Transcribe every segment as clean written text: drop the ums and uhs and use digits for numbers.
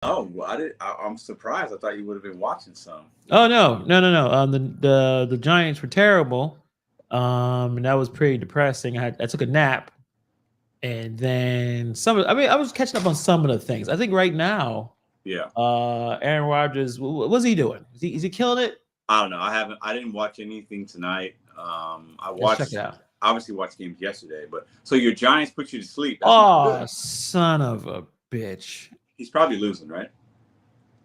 Oh, well, I'm surprised. I thought you would have been watching some. Oh no. The Giants were terrible. And that was pretty depressing. I took a nap, and then I was catching up on some of the things. I think right now, Yeah. Aaron Rodgers, what's he doing? Is he killing it? I don't know. I didn't watch anything tonight. I Let's check it watched out. obviously watched games yesterday, but so your Giants put you to sleep. That's not Oh, good. son of a bitch! He's probably losing, right?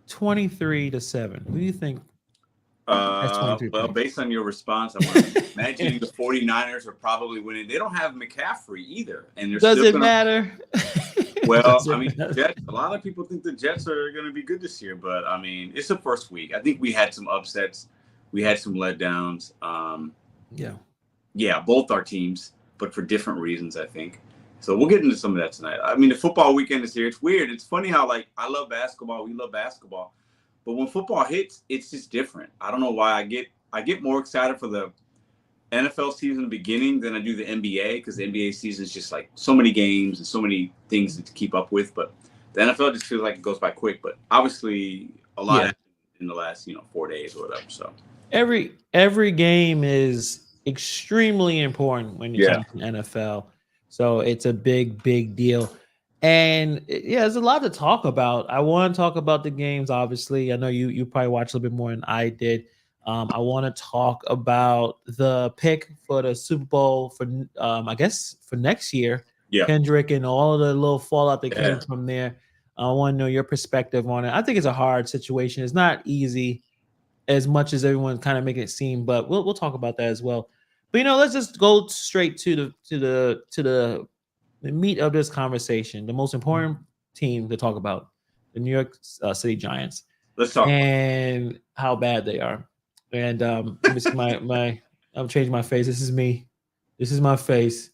23-7. Who do you think has 23 Well, points? based on your response, I'm imagining the 49ers are probably winning. They don't have McCaffrey either, and they're Does still it gonna. matter? Well, Does I it mean, matter? Jets. A lot of people think the Jets are going to be good this year, but I mean, it's the first week. I think we had some upsets, we had some letdowns. Yeah. Yeah, both our teams, but for different reasons, I think. So we'll get into some of that tonight. I mean, the football weekend is here. It's weird. It's funny how like I love basketball. We love basketball, but when football hits, it's just different. I don't know why I get more excited for the NFL season beginning than I do the NBA because the NBA season is just like so many games and so many things to keep up with. But the NFL just feels like it goes by quick. But obviously, a lot Yeah. happened in the last 4 days or whatever. So Every game is extremely important when it yeah, comes to NFL. So it's a big deal. And yeah, there's a lot to talk about. I want to talk about the games, obviously. I know you probably watched a little bit more than I did. I want to talk about the pick for the Super Bowl for I guess for next year, yeah, Kendrick and all of the little fallout that came yeah. from there. I want to know your perspective on it. I think it's a hard situation. It's not easy as much as everyone's kind of making it seem, but we'll talk about that as well. But let's just go straight to the meat of this conversation. The most important team to talk about, the New York City Giants, Let's talk about and how bad they are. And let me see my I'm changing my face. This is me. This is my face.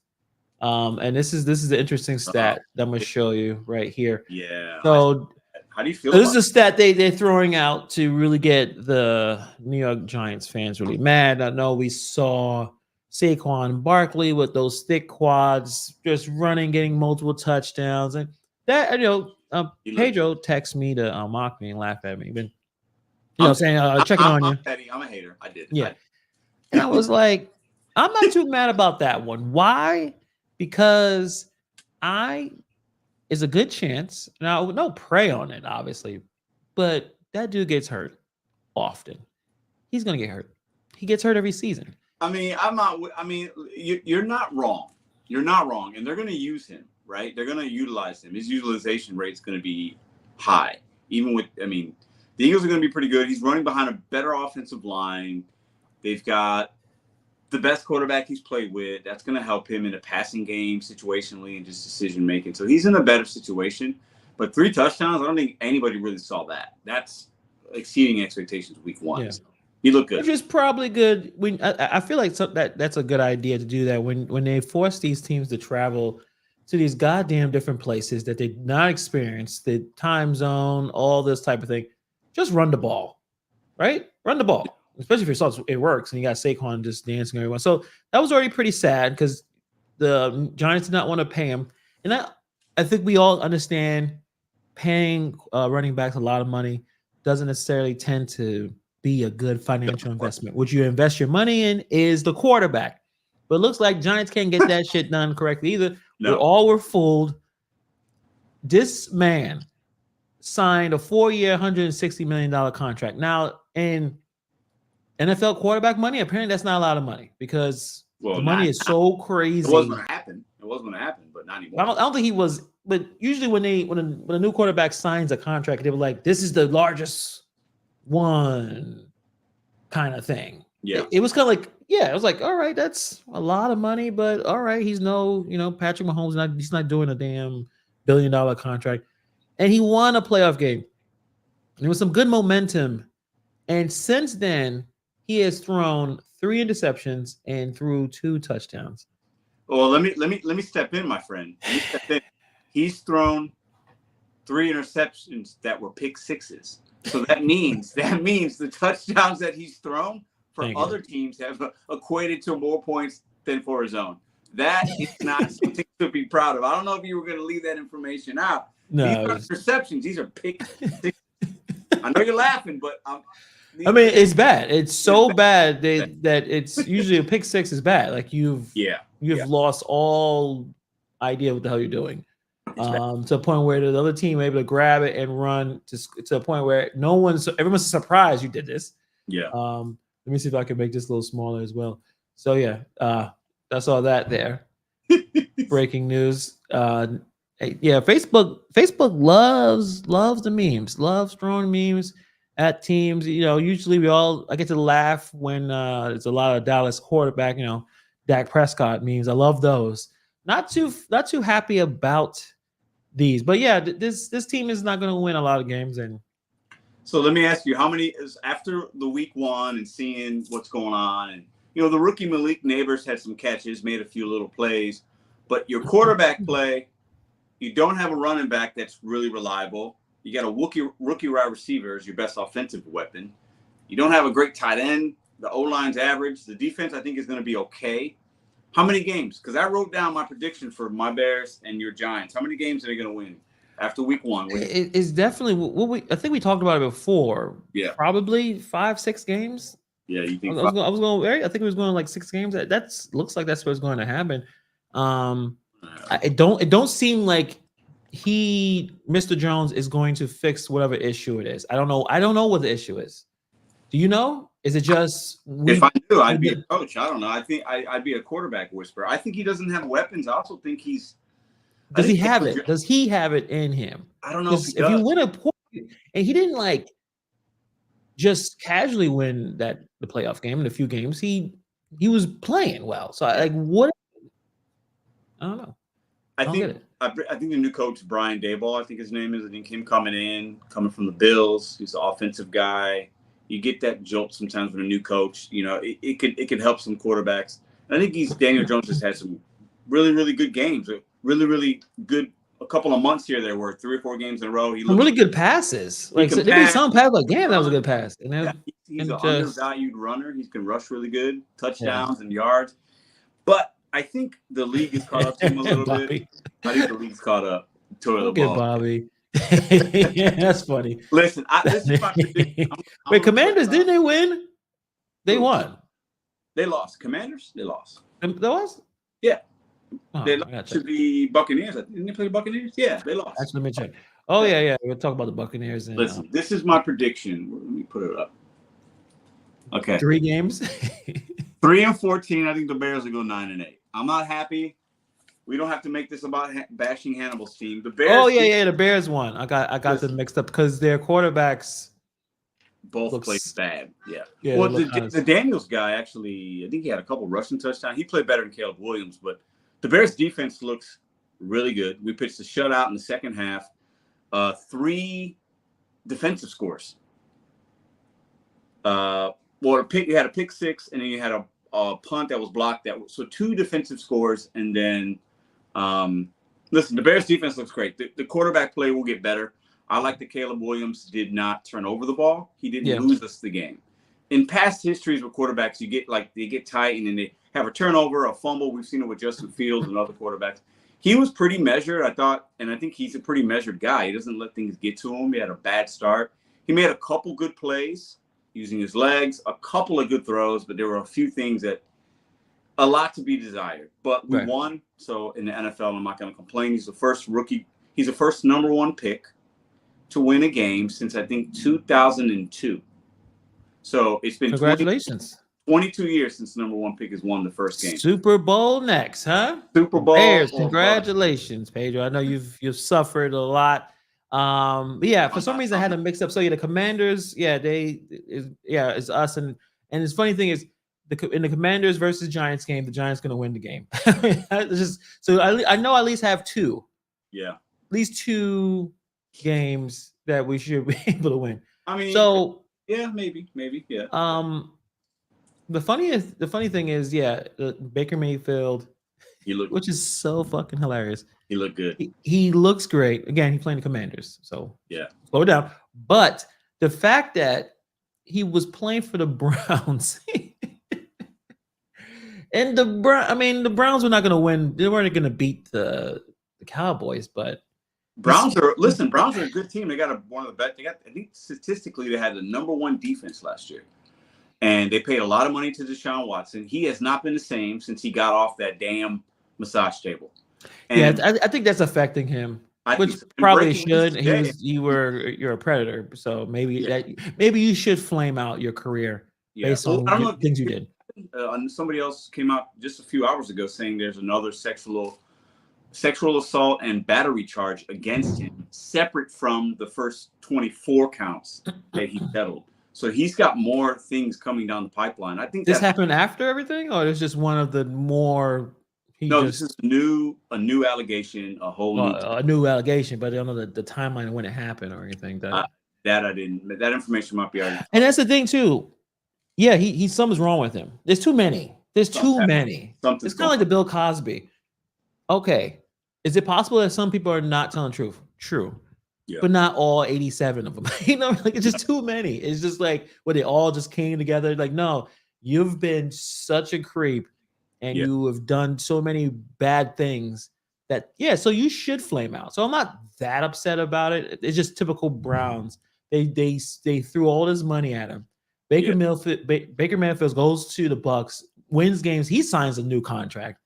And this is the interesting it. stat that I'm gonna show you right here. Yeah, I. So How do you feel so this is about a stat they're throwing out to really get the New York Giants fans really mad. I know we saw Saquon Barkley with those thick quads, just running, getting multiple touchdowns, and that he looked? Pedro texts me to mock me and laugh at me, but I'm saying checking I'm on I'm you, petty. I'm a hater. I did. yeah. And I was like, I'm not too mad about that one. Why? Because I is a good chance. Now, no prey on it, obviously, but that dude gets hurt often. He's gonna get hurt. He gets hurt every season. I mean, I'm not. I mean, you're not wrong. You're not wrong, and they're going to use him, right? They're going to utilize him. His utilization rate is going to be high, even with. I mean, the Eagles are going to be pretty good. He's running behind a better offensive line. They've got the best quarterback he's played with. That's going to help him in a passing game, situationally, and just decision making. So he's in a better situation. But 3 touchdowns, I don't think anybody really saw that. That's exceeding expectations week one. Yeah, So he looked which good. is probably good. When I feel like that's a good idea to do that when they force these teams to travel to these goddamn different places that they not experience, the time zone, all this type of thing. Just run the ball, right? Run the ball, especially if it starts it works and you got Saquon just dancing everyone. So that was already pretty sad because the Giants did not want to pay him, and I think we all understand paying running backs a lot of money doesn't necessarily tend to be a good financial investment. What you invest your money in is the quarterback. But it looks like Giants can't get that shit done correctly either. We No. all were fooled. This man signed a 4-year, $160 million contract. Now, in NFL quarterback money, apparently that's not a lot of money because Well, the money not is now. so It was going crazy. to happen. It was going to happen, but not I anymore. don't, I don't think he was, but usually when a new quarterback signs a contract, they were like, "This is the largest one," kind of thing. Yeah. It was kind of like, yeah, it was like, all right, that's a lot of money, but all right, he's no, Patrick Mahomes. He's not doing a damn $1 billion contract, and he won a playoff game. And there was some good momentum, and since then, he has thrown 3 interceptions and threw 2 touchdowns. Well, let me step in, my friend. Let me step in. He's thrown 3 interceptions that were pick sixes. So that means the touchdowns that he's thrown for Thank you. other teams have equated to more points than for his own. That is not something to be proud of. I don't know if you were going to leave that information out, These No, aren't receptions. These are pick six. I know you're laughing, but I mean, it's bad. It's so bad that it's usually a pick six is bad. Like you've lost all idea what the hell you're doing. To a point where the other team able to grab it and run to a point where everyone's surprised you did this. Yeah. Let me see if I can make this a little smaller as well. So yeah, that's all that there. Breaking news. Facebook loves the memes, loves throwing memes at teams. Usually I get to laugh when there's a lot of Dallas quarterback, Dak Prescott memes. I love those. Not too happy about these, but yeah, this team is not going to win a lot of games. And so let me ask you, how many is after the week one and seeing what's going on, and the rookie Malik Neighbors had some catches, made a few little plays, but your quarterback play, you don't have a running back that's really reliable. You got a rookie wide receiver as your best offensive weapon. You don't have a great tight end. The O-line's average. The defense, I think, is going to be okay. How many games? Because I wrote down my prediction for my Bears and your Giants. How many games are they going to win after week one? It's definitely I think we talked about it before. Yeah. Probably 5-6 games. Yeah, you think I was going. I think it was going like 6 games. That looks like that's what's going to happen. It don't seem like Mr. Jones is going to fix whatever issue it is. I don't know what the issue is. Do you know? Is it just if I knew, I'd be a coach. I don't know. I think I'd be a quarterback whisperer. I think he doesn't have weapons. I also think does he have it? Does he have it in him? I don't know if you win a point, and he didn't just casually win the playoff game in a few games. He was playing well. So what? I don't know. I think the new coach, Brian Daboll, I think his name is. I think him coming from the Bills. He's an offensive guy. You get that jolt sometimes with a new coach. It could help some quarterbacks. And I think Daniel Jones has had some really, really good games. Really, really good. A couple of months here, there were 3 or 4 games in a row. He some really good passes. There be some pass damn, that was a good pass. And he's an undervalued runner. He can rush really good, touchdowns and yards. But I think the league is caught up to him a little bit. I think the league's caught up to the ball. Bobby. Yeah, that's funny. Listen, this is my prediction. Wait, Commanders, didn't they win? They won. They lost. Commanders, they lost. They lost? Yeah. They lost to the Buccaneers. Didn't they play the Buccaneers? Yeah, they lost. Actually, let me check. Oh, yeah. We'll talk about the Buccaneers. And, listen, this is my prediction. Let me put it up. Okay. 3 games? 3-14. I think the Bears will go 9-8. I'm not happy. We don't have to make this about bashing Hannibal's team. The Bears. Oh yeah, the Bears won. I got them mixed up because their quarterbacks both played bad. Yeah. Well, the Daniels guy actually, I think he had a couple rushing touchdowns. He played better than Caleb Williams, but the Bears defense looks really good. We pitched a shutout in the second half. 3 defensive scores. You had a pick 6, and then you had a punt that was blocked. So 2 defensive scores, and then listen, the Bears defense looks great. The quarterback play will get better. I like that Caleb Williams did not turn over the ball. He didn't lose us the game. In past histories with quarterbacks, they get tight and then they have a turnover, a fumble. We've seen it with Justin Fields and other quarterbacks. He was pretty measured, I thought, and I think he's a pretty measured guy. He doesn't let things get to him. He had a bad start. He made a couple good plays using his legs, a couple of good throws, but there were a few things that a lot to be desired. But we won. So in the NFL, I'm not going to complain. He's the first rookie. He's the first number 1 pick to win a game since I think 2002. So it's been congratulations. 22 years since the number 1 pick has won the first game. Super Bowl next, huh? Super Bowl. Bears, congratulations, Pedro. I know you've suffered a lot. For some reason I had them mixed up. So the Commanders, it's us, and the funny thing is in the Commanders versus Giants game, the Giants going to win the game. I know I at least have 2. Yeah. At least 2 games that we should be able to win. I mean, so maybe, yeah. The funny thing is, Baker Mayfield, which is so fucking hilarious. He looked good. He looks great. Again, he's playing the Commanders, so slow down. But the fact that he was playing for the Browns, and the Browns were not going to win. They weren't going to beat the Cowboys, but Browns are a good team. They got one of the best. I think statistically they had the #1 defense last year, and they paid a lot of money to Deshaun Watson. He has not been the same since he got off that damn massage table. And yeah, I think that's affecting him, which so. probably should. You're a predator, so maybe you should flame out your career based on things you did. Somebody else came out just a few hours ago saying there's another sexual assault and battery charge against him, separate from the first 24 counts that he settled. So he's got more things coming down the pipeline. I think this happened after everything, or it's just one of the more. This is a new allegation, a new allegation, but I don't know the timeline of when it happened or anything. That information might be already. And that's the thing too. Yeah, something's wrong with him. There's too many. It's kind of like the Bill Cosby. Okay, is it possible that some people are not telling the truth? True. Yeah. But not all 87 of them. Like it's just too many. It's just like where they all just came together. Like, no, you've been such a creep and you have done so many bad things that, so you should flame out. So I'm not that upset about it. It's just typical Browns. They threw all this money at him. Baker Mayfield goes to the Bucs, wins games. He signs a new contract.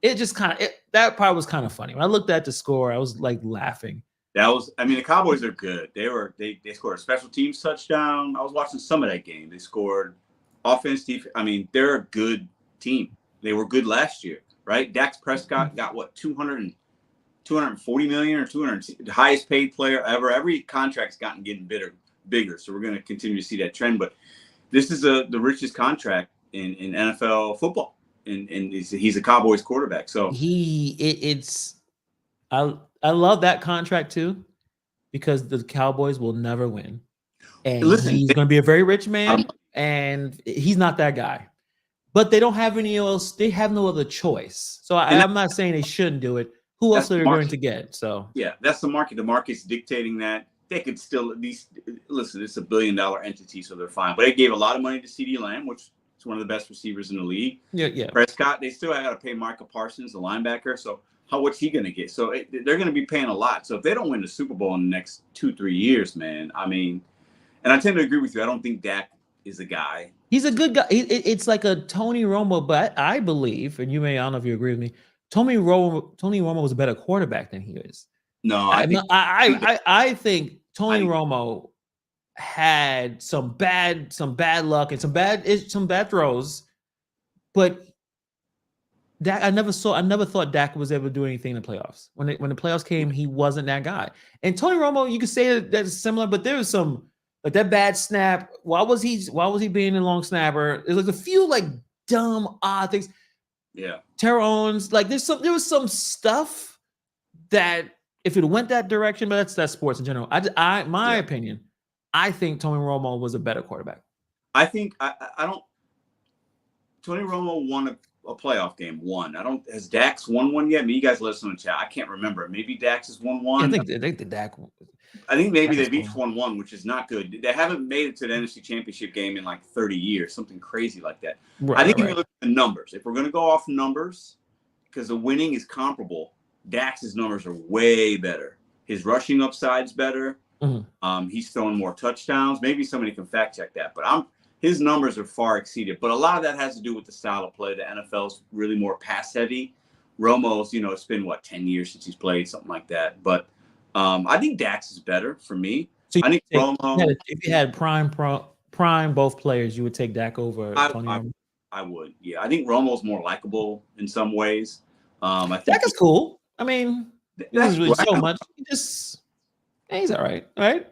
It just that part was kind of funny. When I looked at the score, I was like laughing. The Cowboys are good. They scored a special teams touchdown. I was watching some of that game. They scored offense, defense. They're a good team. They were good last year, right? Dak Prescott got what, 240 million or 200, the highest paid player ever. Every contract's getting bigger. So we're going to continue to see that trend. But this is the richest contract in NFL football, and he's a Cowboys quarterback. So I love that contract too, because the Cowboys will never win, and he's going to be a very rich man, and he's not that guy. But they don't have any else. They have no other choice. So I'm not saying they shouldn't do it. Who else are they going to get? So that's the market. The market's dictating that. They could still at least listen. It's $1 billion entity, so they're fine. But they gave a lot of money to CeeDee Lamb, which is one of the best receivers in the league. Yeah. Prescott, they still got to pay Micah Parsons, the linebacker. So what's he going to get? So they're going to be paying a lot. So if they don't win the Super Bowl in the next 2-3 years, man, and I tend to agree with you. I don't think Dak is a guy. He's a good guy. It's like a Tony Romo, but I believe, and I don't know if you agree with me, Tony Romo was a better quarterback than he is. No, I think Tony Romo had some bad luck and some bad throws, but Dak, I never thought Dak was ever doing anything in the playoffs. When the playoffs came, he wasn't that guy. And Tony Romo, you could say that's similar, but there was some like that bad snap. Why was he being a long snapper? There's like a few like dumb odd things. Yeah. Terrell Owens, like there was some stuff that if it went that direction, but that's sports in general. My opinion, I think Tony Romo was a better quarterback. I think I don't. Tony Romo won a playoff game. Has Dax won one yet? You guys let us know in the chat. I can't remember. Maybe Dax has won one. I think the Dak. I think maybe they've each won one, which is not good. They haven't made it to the NFC Championship game in like 30 years, something crazy like that. I think if you look at the numbers, if we're going to go off numbers, because the winning is comparable, Dax's numbers are way better. His rushing upside's better. Mm-hmm. He's throwing more touchdowns. Maybe somebody can fact check that, but his numbers are far exceeded. But a lot of that has to do with the style of play. The NFL's really more pass heavy. Romo's, it's been 10 years since he's played, something like that. But I think Dax is better for me. So I think Romo. If you had prime both players, you would take Dak over Tony Romo. I would. Yeah, I think Romo's more likable in some ways. I think Dak is cool. He doesn't really show much. He's all right. Right?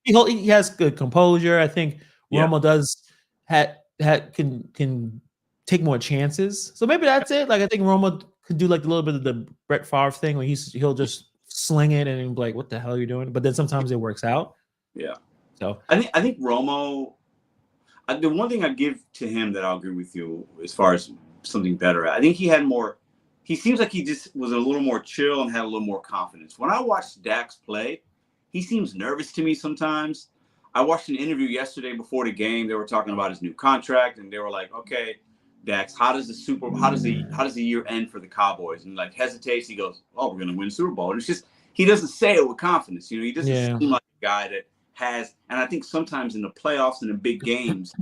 He has good composure. I think Romo does can take more chances. So maybe that's it. Like I think Romo could do like a little bit of the Brett Favre thing where he'll just sling it and be like, what the hell are you doing? But then sometimes it works out. Yeah. So I think Romo, the one thing I give to him that I'll agree with you as far as something better, I think he seems like he just was a little more chill and had a little more confidence. When I watched Dax play, he seems nervous to me sometimes. I watched an interview yesterday before the game. They were talking about his new contract, and they were like, "Okay, Dax, how does the year end for the Cowboys?" And hesitates. He goes, "Oh, we're gonna win the Super Bowl." And he doesn't say it with confidence. You know, he doesn't Yeah. seem like a guy that has. And I think sometimes in the playoffs and in big games,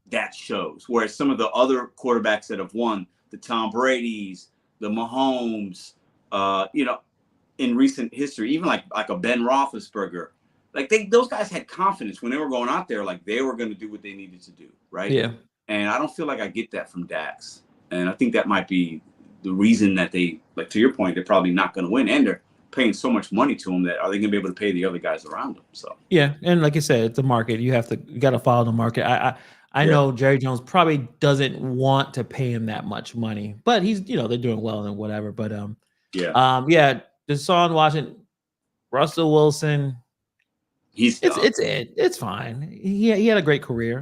that shows. Whereas some of the other quarterbacks that have won, the Tom Brady's, the Mahomes, you know, in recent history, even like a Ben Roethlisberger, like those guys had confidence when they were going out there, like they were going to do what they needed to do, right? Yeah. And I don't feel like I get that from Dax, and I think that might be the reason that they, like to your point, they're probably not going to win, and they're paying so much money to him that are they going to be able to pay the other guys around them? So Yeah, and like I said, it's a market. You got to follow the market. I Yeah. know Jerry Jones probably doesn't want to pay him that much money, but he's they're doing well and whatever. But yeah, Deshaun Watson, Russell Wilson, it's fine. He had a great career.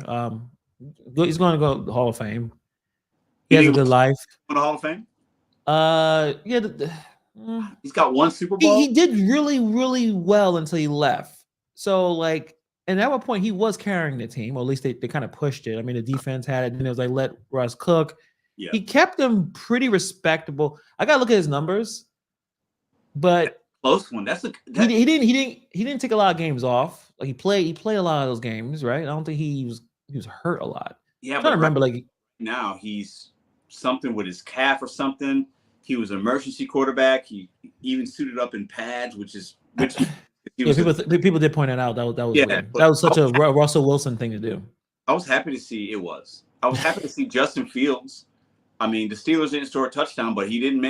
He's going to go to the Hall of Fame. He has a good life. In the Hall of Fame? He's got one Super Bowl. He did really, really well until he left. So like, and at one point he was carrying the team, or at least they kind of pushed it. I mean, the defense had it, and it was like let Russ cook. Yeah. He kept them pretty respectable. I gotta look at his numbers, but close one. He didn't take a lot of games off. Like he played a lot of those games, right? I don't think he was hurt a lot. Yeah, I'm trying to remember like now he's something with his calf or something. He was an emergency quarterback. He even suited up in pads, people did point it out. That was weird. That was such a Russell Wilson thing to do. I was happy to see Justin Fields. I mean, the Steelers didn't score a touchdown, but he didn't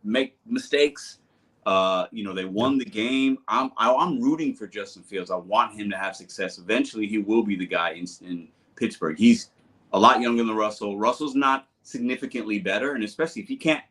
make mistakes. They won the game. I'm rooting for Justin Fields. I want him to have success. Eventually, he will be the guy in Pittsburgh. He's a lot younger than Russell. Russell's not significantly better, and especially if he can't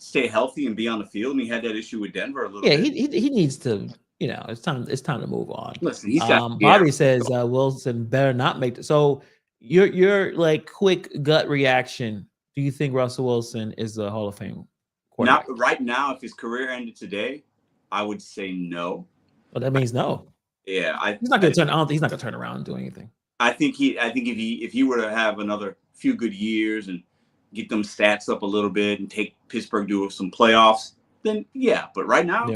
stay healthy and be on the field. And he had that issue with Denver a little bit. Yeah, he needs to. It's time to move on. Listen, he's got. Bobby says Wilson better not make. So your like quick gut reaction. Do you think Russell Wilson is a Hall of Fame quarterback? Not right now. If his career ended today, I would say no. Well, that means no. Yeah, he's not going to turn. I don't think he's not going to turn around and do anything. I think if he were to have another few good years and get them stats up a little bit and take Pittsburgh to some playoffs, then yeah. But right now,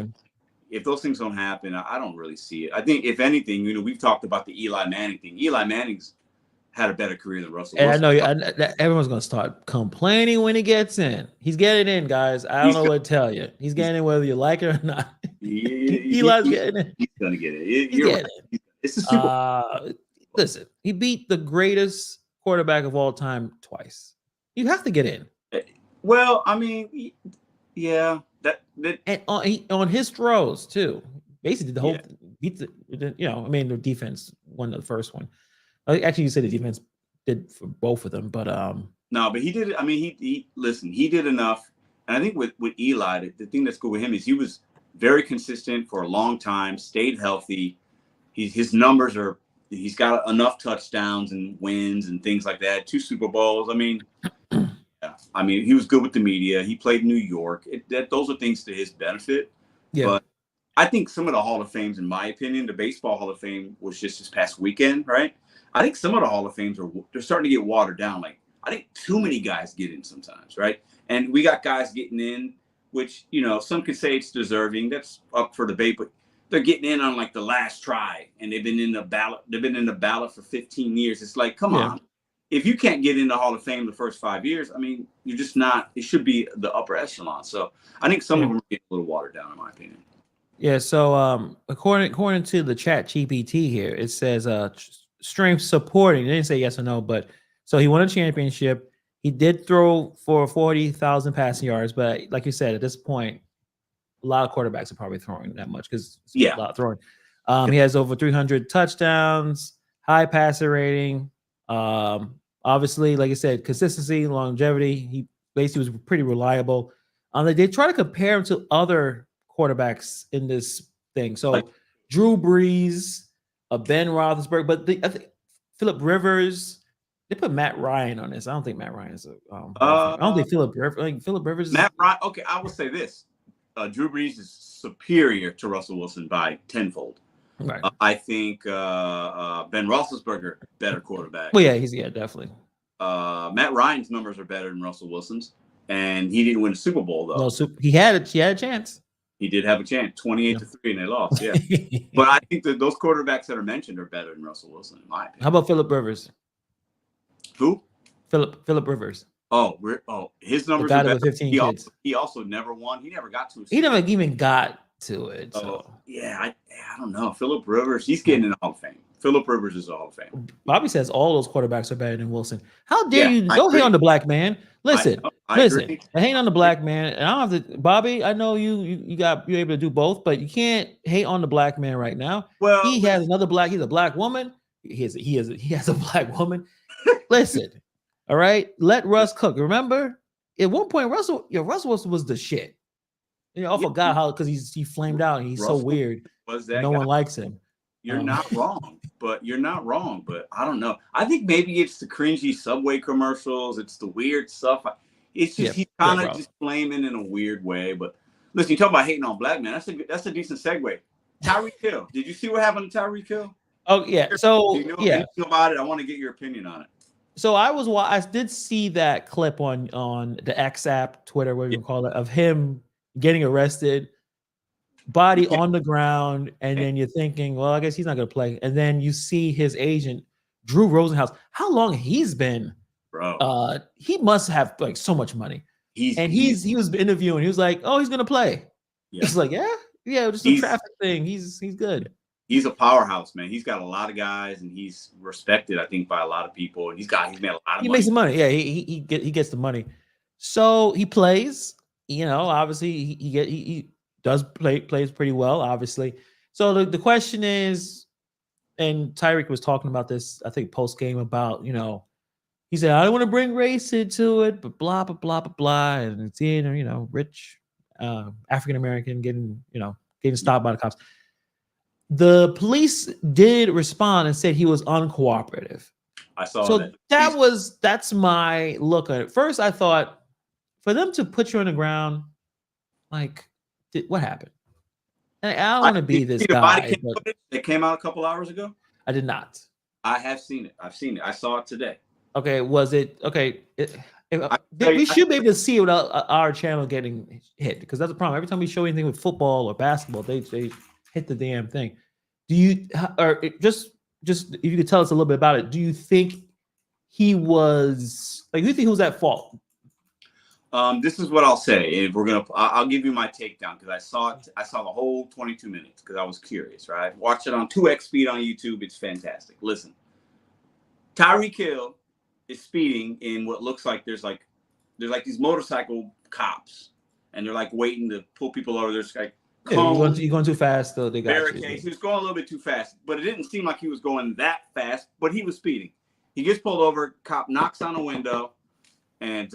if those things don't happen, I don't really see it. I think if anything, we've talked about the Eli Manning thing. Eli Manning's had a better career than Russell Wilson. And I know everyone's going to start complaining when he gets in. He's getting in, guys. I don't know what to tell you. He's getting in whether you like it or not. Eli's getting in. He's going to get it. He's getting it. It's a Super Bowl. Listen, he beat the greatest quarterback of all time twice. You have to get in. Well, I mean, yeah. And on his throws, too. Basically, the whole beat the defense won the first one. Actually, you said the defense did for both of them, but no, but he did. I mean, he did enough. And I think with Eli, the thing that's good with him is he was very consistent for a long time, stayed healthy. His numbers are. He's got enough touchdowns and wins and things like that. 2 Super Bowls. I mean, he was good with the media. He played in New York. Those are things to his benefit. Yeah. But I think some of the Hall of Fames, in my opinion, the Baseball Hall of Fame was just this past weekend, right? I think some of the Hall of Fames they're starting to get watered down. Like, I think too many guys get in sometimes, right? And we got guys getting in, which, some could say it's deserving. That's up for debate, but they're getting in on like the last try, and they've been in the ballot for 15 years. It's like, come on. If you can't get in the Hall of Fame the first 5 years, I mean, you're just not. It should be the upper echelon. So I think some of them are getting a little watered down, in my opinion. Yeah. So according to the Chat GPT here, it says strength supporting. They didn't say yes or no, but so he won a championship. He did throw for 40,000 passing yards, but like you said, at this point, a lot of quarterbacks are probably throwing that much because a lot of throwing. He has over 300 touchdowns, high passer rating. Obviously, like I said, consistency, longevity. He basically was pretty reliable. They try to compare him to other quarterbacks in this thing. So Drew Brees, Ben Roethlisberger, but I think Phillip Rivers. They put Matt Ryan on this. I don't think Matt Ryan is I don't think Phillip Rivers. Matt Ryan. Okay, I will say this. Drew Brees is superior to Russell Wilson by tenfold. Right. I think Ben Roethlisberger, better quarterback. Well, yeah, definitely. Matt Ryan's numbers are better than Russell Wilson's, and he didn't win a Super Bowl though. No, he had a chance. He did have a chance, 28-3, and they lost. Yeah, but I think that those quarterbacks that are mentioned are better than Russell Wilson, in my opinion. How about Phillip Rivers? Who? Phillip Rivers. His The numbers guy are better. with 15 kids. He also never won. He never got to. He never even got to it. So. Yeah, I don't know. Phillip Rivers, he's getting in the Hall of Fame. Phillip Rivers is the Hall of Fame. Bobby says all those quarterbacks are better than Wilson. How dare you? Don't hate on the black man. Listen, listen. I hate on the black man, and I don't have to. Bobby, I know you're able to do both, but you can't hate on the black man right now. Well, he has another black. He's a black woman. He has a black woman. Listen, all right. Let Russ cook. Remember, at one point, Russell Wilson was the shit. I forgot how because he flamed out and he's Russell so weird. No one likes him. You're not wrong, but I don't know. I think maybe it's the cringy Subway commercials. It's the weird stuff. It's just he's kind of just flaming in a weird way. But listen, you talk about hating on black man. That's a decent segue. Tyreek Hill. Did you see what happened to Tyreek Hill? Oh yeah. So anything about it? I want to get your opinion on it. So I did see that clip on the X app, Twitter, whatever you call it, of him getting arrested, body on the ground, and then you're thinking, well, I guess he's not going to play. And then you see his agent, Drew Rosenhaus, how long he's been, bro. He must have like so much money. He was interviewing. He was like, oh, he's going to play. Yeah. He's like, yeah, just a traffic thing. He's good. He's a powerhouse, man. He's got a lot of guys, and he's respected, I think, by a lot of people. And he's made a lot of money. He makes the money. Yeah, he gets the money. So he plays. Obviously he plays pretty well, obviously. So the question is, and Tyreek was talking about this, I think post game about, he said, I don't want to bring race into it, but blah blah blah blah blah, and it's rich African American getting stopped by the cops. The police did respond and said he was uncooperative. I saw that. So that's my look at it. First, I thought, for them to put you on the ground, like, what happened? I don't want to be this guy. It came out a couple hours ago? I did not. I have seen it. I've seen it. I saw it today. Okay, was it? Okay. We should be able to see it without our channel getting hit, because that's the problem. Every time we show anything with football or basketball, they hit the damn thing. Do you, or just if you could tell us a little bit about it, do you think he was, like, who do you think he was at fault? This is what I'll say. If I'll give you my takedown, because I saw the whole 22 minutes because I was curious, right? Watch it on 2x speed on YouTube. It's fantastic. Listen, Tyreek Hill is speeding in what looks like there's these motorcycle cops, and they're like waiting to pull people over. There's like, you're going too fast, though. They got barricades. He was going a little bit too fast, but it didn't seem like he was going that fast. But he was speeding. He gets pulled over. Cop knocks on a window, and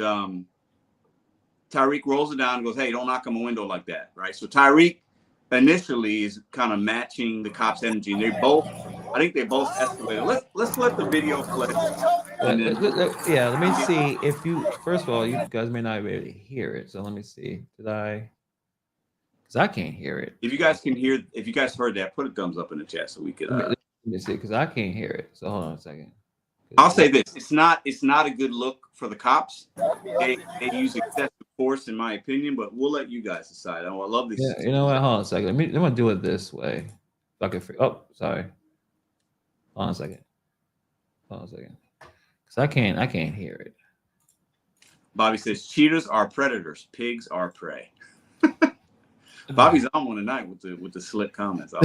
Tyreek rolls it down and goes, "Hey, don't knock on my window like that." Right. So Tyreek initially is kind of matching the cop's energy, and I think they both escalated. Let's let the video play. Let me see if first of all, you guys may not be able to hear it. So let me see. Because I can't hear it. If you guys heard that, put a thumbs up in the chat so we could. Let me see, because I can't hear it. So hold on a second. I'll say this: it's not a good look for the cops. They use excessive force, in my opinion, but we'll let you guys decide. I love this. Yeah, you know what? Hold on a second. I'm gonna do it this way. Oh, sorry. Hold on a second. Because I can't hear it. Bobby says cheetahs are predators, pigs are prey. Bobby's on one tonight with the slick comments. I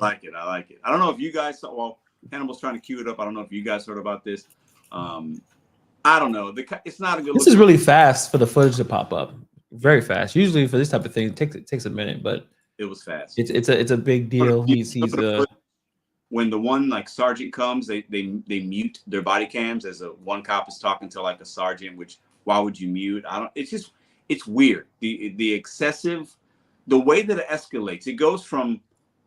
like it. I don't know if you guys saw. Well, Hannibal's trying to cue it up. I don't know if you guys heard about this. I don't know. It's not a good. This is really fast for the footage to pop up. Very fast. Usually for this type of thing, it takes a minute, but it was fast. It's a big deal. He's when the one like sergeant comes, they mute their body cams as one cop is talking to like a sergeant. Which, why would you mute? It's weird. The excessive, the way that it escalates. It goes from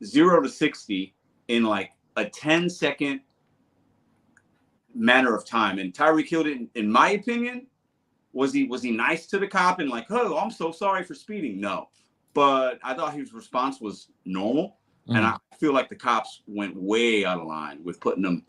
0 to 60 in like a 10-second matter of time. And Tyreek Hill didn't, in my opinion, was he nice to the cop and like, oh, I'm so sorry for speeding? No, but I thought his response was normal. And I feel like the cops went way out of line with putting them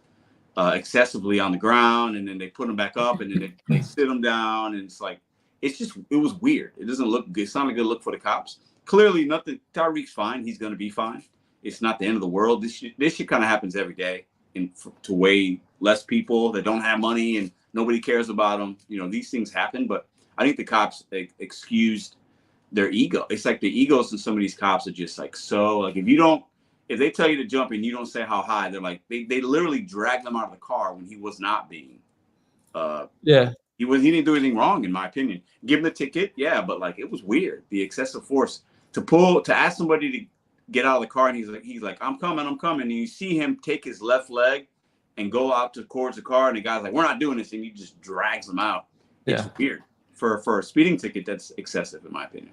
excessively on the ground, and then they put them back up, and then they sit them down, and it's like, it was weird. It doesn't look good. It's not a good look for the cops. clearly nothing. Tyreek's fine. He's going to be fine. It's not the end of the world. This shit kind of happens every day, to way less people that don't have money and nobody cares about them. You know, these things happen, but I think the cops excused their ego. It's like the egos of some of these cops are just like, so like if they tell you to jump and you don't say how high, they're like they literally drag them out of the car when he was not being. He didn't do anything wrong in my opinion. Give him the ticket, yeah, but like it was weird. The excessive force to ask somebody to get out of the car, and he's like, I'm coming. And you see him take his left leg and go out towards the car, and the guy's like, we're not doing this, and he just drags him out. It's weird. For a speeding ticket, that's excessive in my opinion.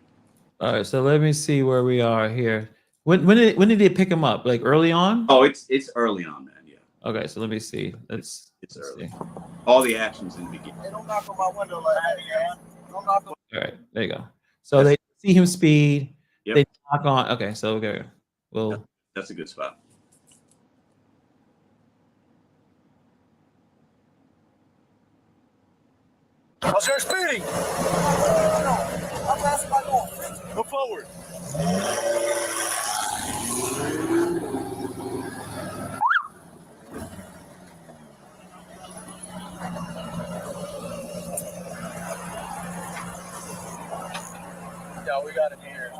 All right, so let me see where we are here. When did they pick him up? Like early on? Oh, it's early on, man. Yeah. Okay, so let me see. It's early. See. All the actions in the beginning. They don't knock on my window like that, man. Don't knock on. All right, there you go. So they see him speed. Yep. They knock on. Okay, so okay, well, that's a good spot. How's your speeding? How fast am I going? Go forward. Yeah, we got it here.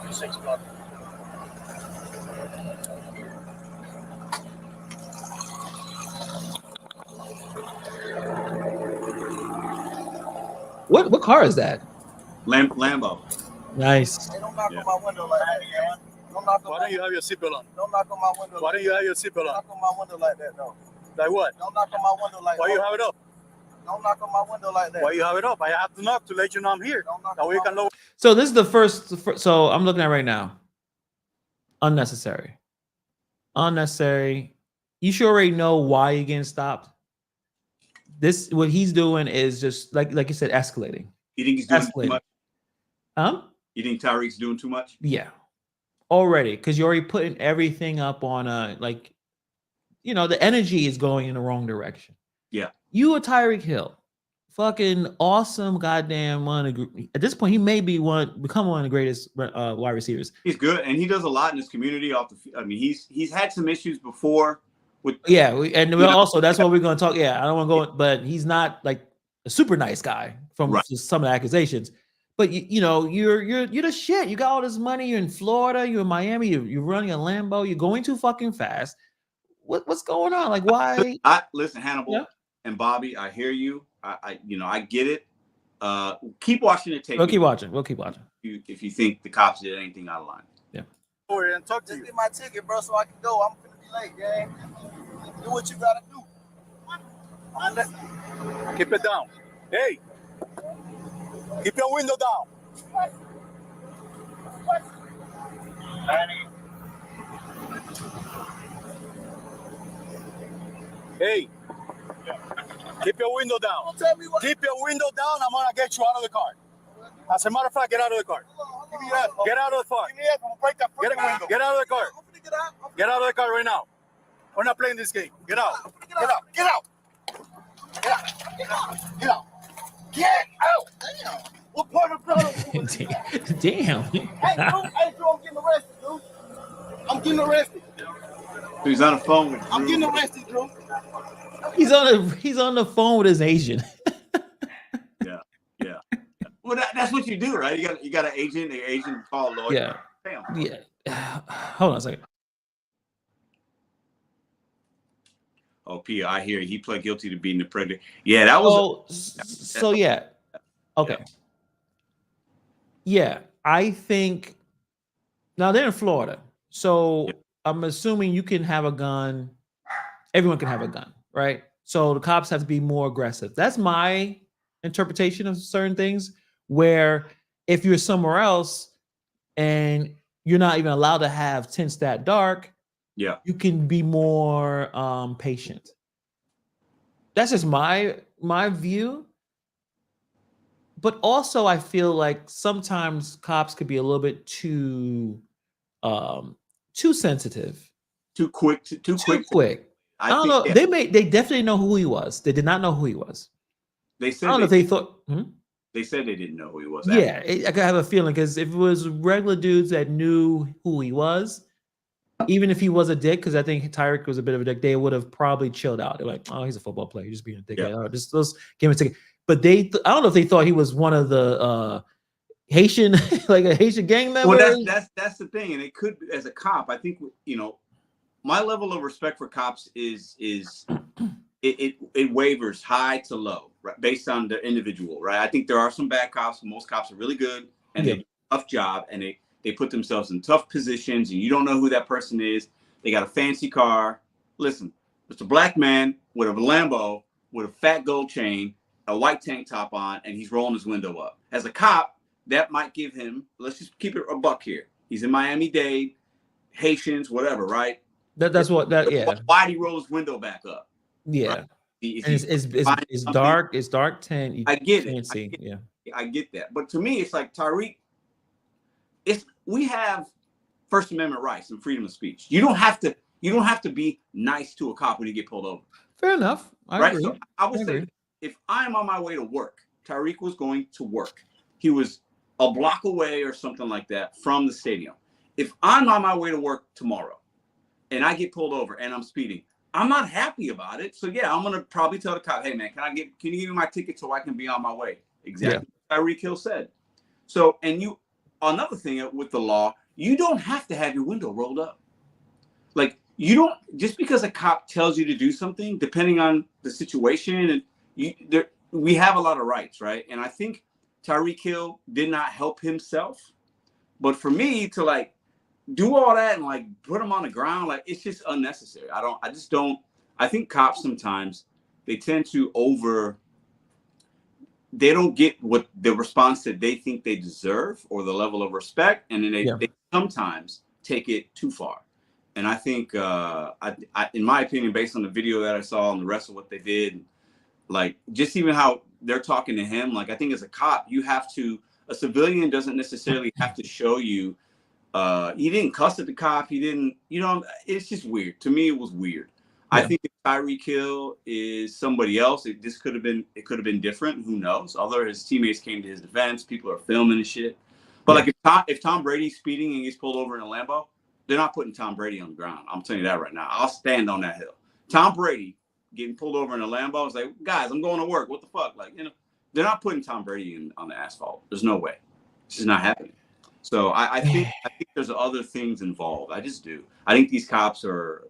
26 bucks. what car is that? Lambo. Nice. They don't knock on my window like that, man. Don't knock on. Why don't you have your seatbelt on? Don't knock on my window. Why don't you have your seatbelt on? Don't knock on my window like that, though. Like what? Don't knock on my window like that. Why you have it up? Don't knock on my window like that. Why you have it up? I have to knock to let you know I'm here. Don't knock on my window. So this is the first. So I'm looking at right now. Unnecessary. You should already know why you're getting stopped. What he's doing is just like you said, escalating. You think he's doing too much? Huh? You think Tyreek's doing too much? Yeah. Already, because you're already putting everything up on the energy is going in the wrong direction. Yeah. You a Tyreek Hill. Fucking awesome goddamn one. At this point, he may become one of the greatest wide receivers. He's good, and he does a lot in his community. He's had some issues before. Also that's what we're going to talk. Yeah, I don't want to go, but he's not like a super nice guy from some of the accusations. But you're the shit. You got all this money. You're in Florida. You're in Miami. You're running a Lambo. You're going too fucking fast. What's going on? Like why? Listen, Hannibal and Bobby. I hear you. I get it. Keep watching the tape. We'll keep watching. If you think the cops did anything out of line. Yeah. Over and talk to you. Get my ticket, bro, so I can go. I'm gonna be late, gang. Do what you gotta do. Keep it down. Hey. Keep your window down. Hey. Keep your window down. Keep your window down. I'm gonna get you out of the car. As a matter of fact, get out of the car. Get out of the car. Get out of the car. Get out of the car right now. We're not playing this game. Get out. Get out. Get out. Get out. Get out. Get out. Get out. Damn. What part of blood? Damn. Hey, Drew, I'm getting arrested, dude. I'm getting arrested. So he's on the phone with Drew. I'm getting arrested, Drew. He's on the phone with his agent. Yeah. Well, that's what you do, right? You got an agent. Your agent call a lawyer. Yeah. Damn. Yeah. Hold on a second. Oh, Pia, I hear he pled guilty to beating the pregnant. Yeah, that was. Yeah. Okay. Yeah, I think now they're in Florida, so I'm assuming you can have a gun. Everyone can have a gun, right? So the cops have to be more aggressive. That's my interpretation of certain things. Where if you're somewhere else and you're not even allowed to have tints that dark, you can be more patient. That's just my view. But also, I feel like sometimes cops could be a little bit too sensitive, too quick. I don't know. They definitely know who he was. They did not know who he was. They said I don't know if they thought. They said they didn't know who he was. Yeah, I have a feeling because if it was regular dudes that knew who he was, even if he was a dick, because I think Tyreek was a bit of a dick, they would have probably chilled out. They're like, oh, he's a football player. He's just being a dick. Yeah. Oh, just give him a ticket. But I don't know if they thought he was one of the Haitian, like a Haitian gang member. Well, that's the thing. And it could, as a cop, I think, my level of respect for cops is it wavers high to low, right, based on the individual, right? I think there are some bad cops, but most cops are really good and they do a tough job, and they put themselves in tough positions, and you don't know who that person is. They got a fancy car. Listen, it's a black man with a Lambo with a fat gold chain, a white tank top on, and he's rolling his window up. As a cop, that might give him, let's just keep it a buck here. He's in Miami-Dade, Haitians, whatever, right? That's what that, yeah. Why'd he roll his window back up? Yeah. Right? It's dark. It's dark tint. I get it. I get that. But to me, it's like Tyreek, we have First Amendment rights and freedom of speech. You don't have to be nice to a cop when you get pulled over. Fair enough. I agree. So I would say if I'm on my way to work, Tyreek was going to work. He was a block away or something like that from the stadium. If I'm on my way to work tomorrow and I get pulled over and I'm speeding, I'm not happy about it. So yeah, I'm gonna probably tell the cop, hey man, can you give me my ticket so I can be on my way? Exactly what Tyreek Hill said. So, and another thing with the law, you don't have to have your window rolled up. Like, you don't, just because a cop tells you to do something, depending on the situation, and we have a lot of rights, right? And I think Tyreek Hill did not help himself. But for me to like do all that and like put him on the ground, like, it's just unnecessary. I think cops sometimes, they tend to they don't get what the response that they think they deserve or the level of respect. And then they sometimes take it too far. And I think, in my opinion, based on the video that I saw and the rest of what they did, like just even how they're talking to him, like I think as a cop, a civilian doesn't necessarily have to show you, he didn't cuss at the cop. He didn't, it's just weird. To me, it was weird. Yeah. I think if Tyreek Hill is somebody else, it could have been different. Who knows? Although his teammates came to his defense, people are filming and shit. But like if Tom Brady's speeding and gets pulled over in a Lambo, they're not putting Tom Brady on the ground. I'm telling you that right now. I'll stand on that hill. Tom Brady getting pulled over in a Lambo is like, guys, I'm going to work. What the fuck? Like, they're not putting Tom Brady on the asphalt. There's no way. It's just not happening. So I think there's other things involved. I just do. I think these cops are,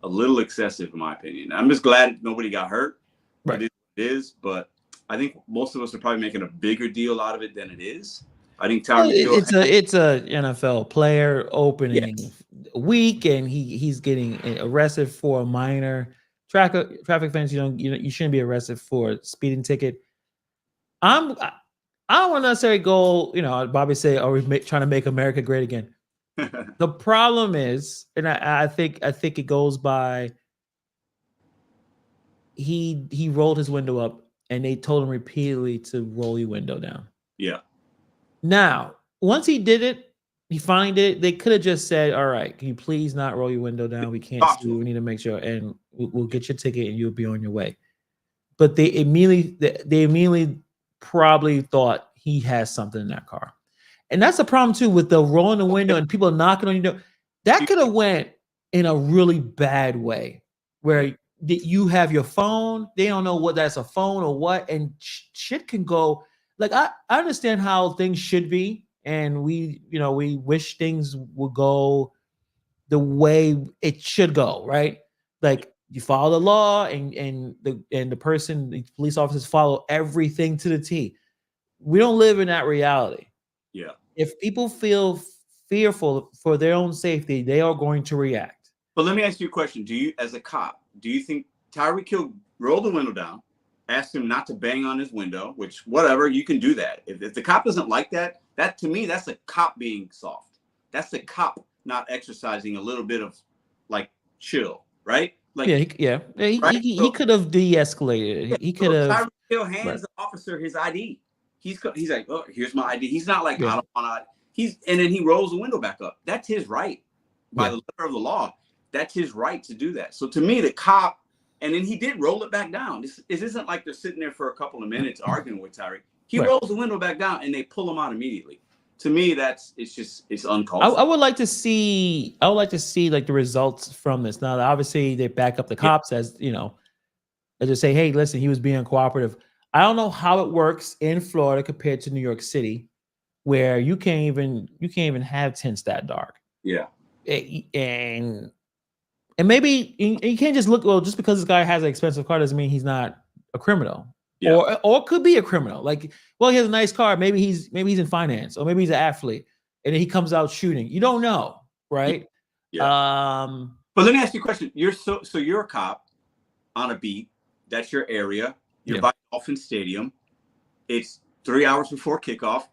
a little excessive in my opinion. I'm just glad nobody got hurt. Right. It is, but I think most of us are probably making a bigger deal out of it than it is. I think it's a NFL player opening week, and he's getting arrested for a minor traffic offense. You shouldn't be arrested for a speeding ticket. I don't want to necessarily go. Bobby say, "Are we trying to make America great again?" The problem is, and I think it goes by. He rolled his window up, and they told him repeatedly to roll your window down. Yeah. Now, once he did it, he fined it. They could have just said, "All right, can you please not roll your window down? We can't see. We need to make sure, and we'll get your ticket, and you'll be on your way." But they immediately probably thought he has something in that car, and that's the problem too with the rolling the window and people knocking on your door. That could have went in a really bad way, where you have your phone. They don't know what that's a phone or what, and shit can go. Like I understand how things should be, and we wish things would go the way it should go, right? Like you follow the law, and the police officers follow everything to the T. We don't live in that reality. Yeah. If people feel fearful for their own safety, they are going to react. But let me ask you a question. As a cop, do you think Tyreek Hill rolled the window down, asked him not to bang on his window, which whatever, you can do that. If the cop doesn't like that to me, that's a cop being soft. That's the cop not exercising a little bit of like chill, right? Like he could have de-escalated. He could have. Tyreek Hill hands the officer his ID. He's like, oh, here's my ID. He's not like, I don't want to. And then he rolls the window back up. That's his right by the letter of the law. That's his right to do that. So to me, the cop, and then he did roll it back down. This isn't like they're sitting there for a couple of minutes arguing with Tyreek. He rolls the window back down, and they pull him out immediately. To me, it's uncalled for. I would like to see like the results from this. Now, obviously, they back up the cops as they just say, "Hey, listen, he was being cooperative." I don't know how it works in Florida compared to New York City, where you can't even have tents that dark. Yeah, and maybe you can't just look. Well, just because this guy has an expensive car doesn't mean he's not a criminal. Yeah. Or could be a criminal. Like, well, he has a nice car. Maybe he's in finance, or maybe he's an athlete, and then he comes out shooting. You don't know, right? Yeah. But let me ask you a question. So you're a cop on a beat. That's your area. You're by Dolphin Stadium. It's 3 hours before kickoff.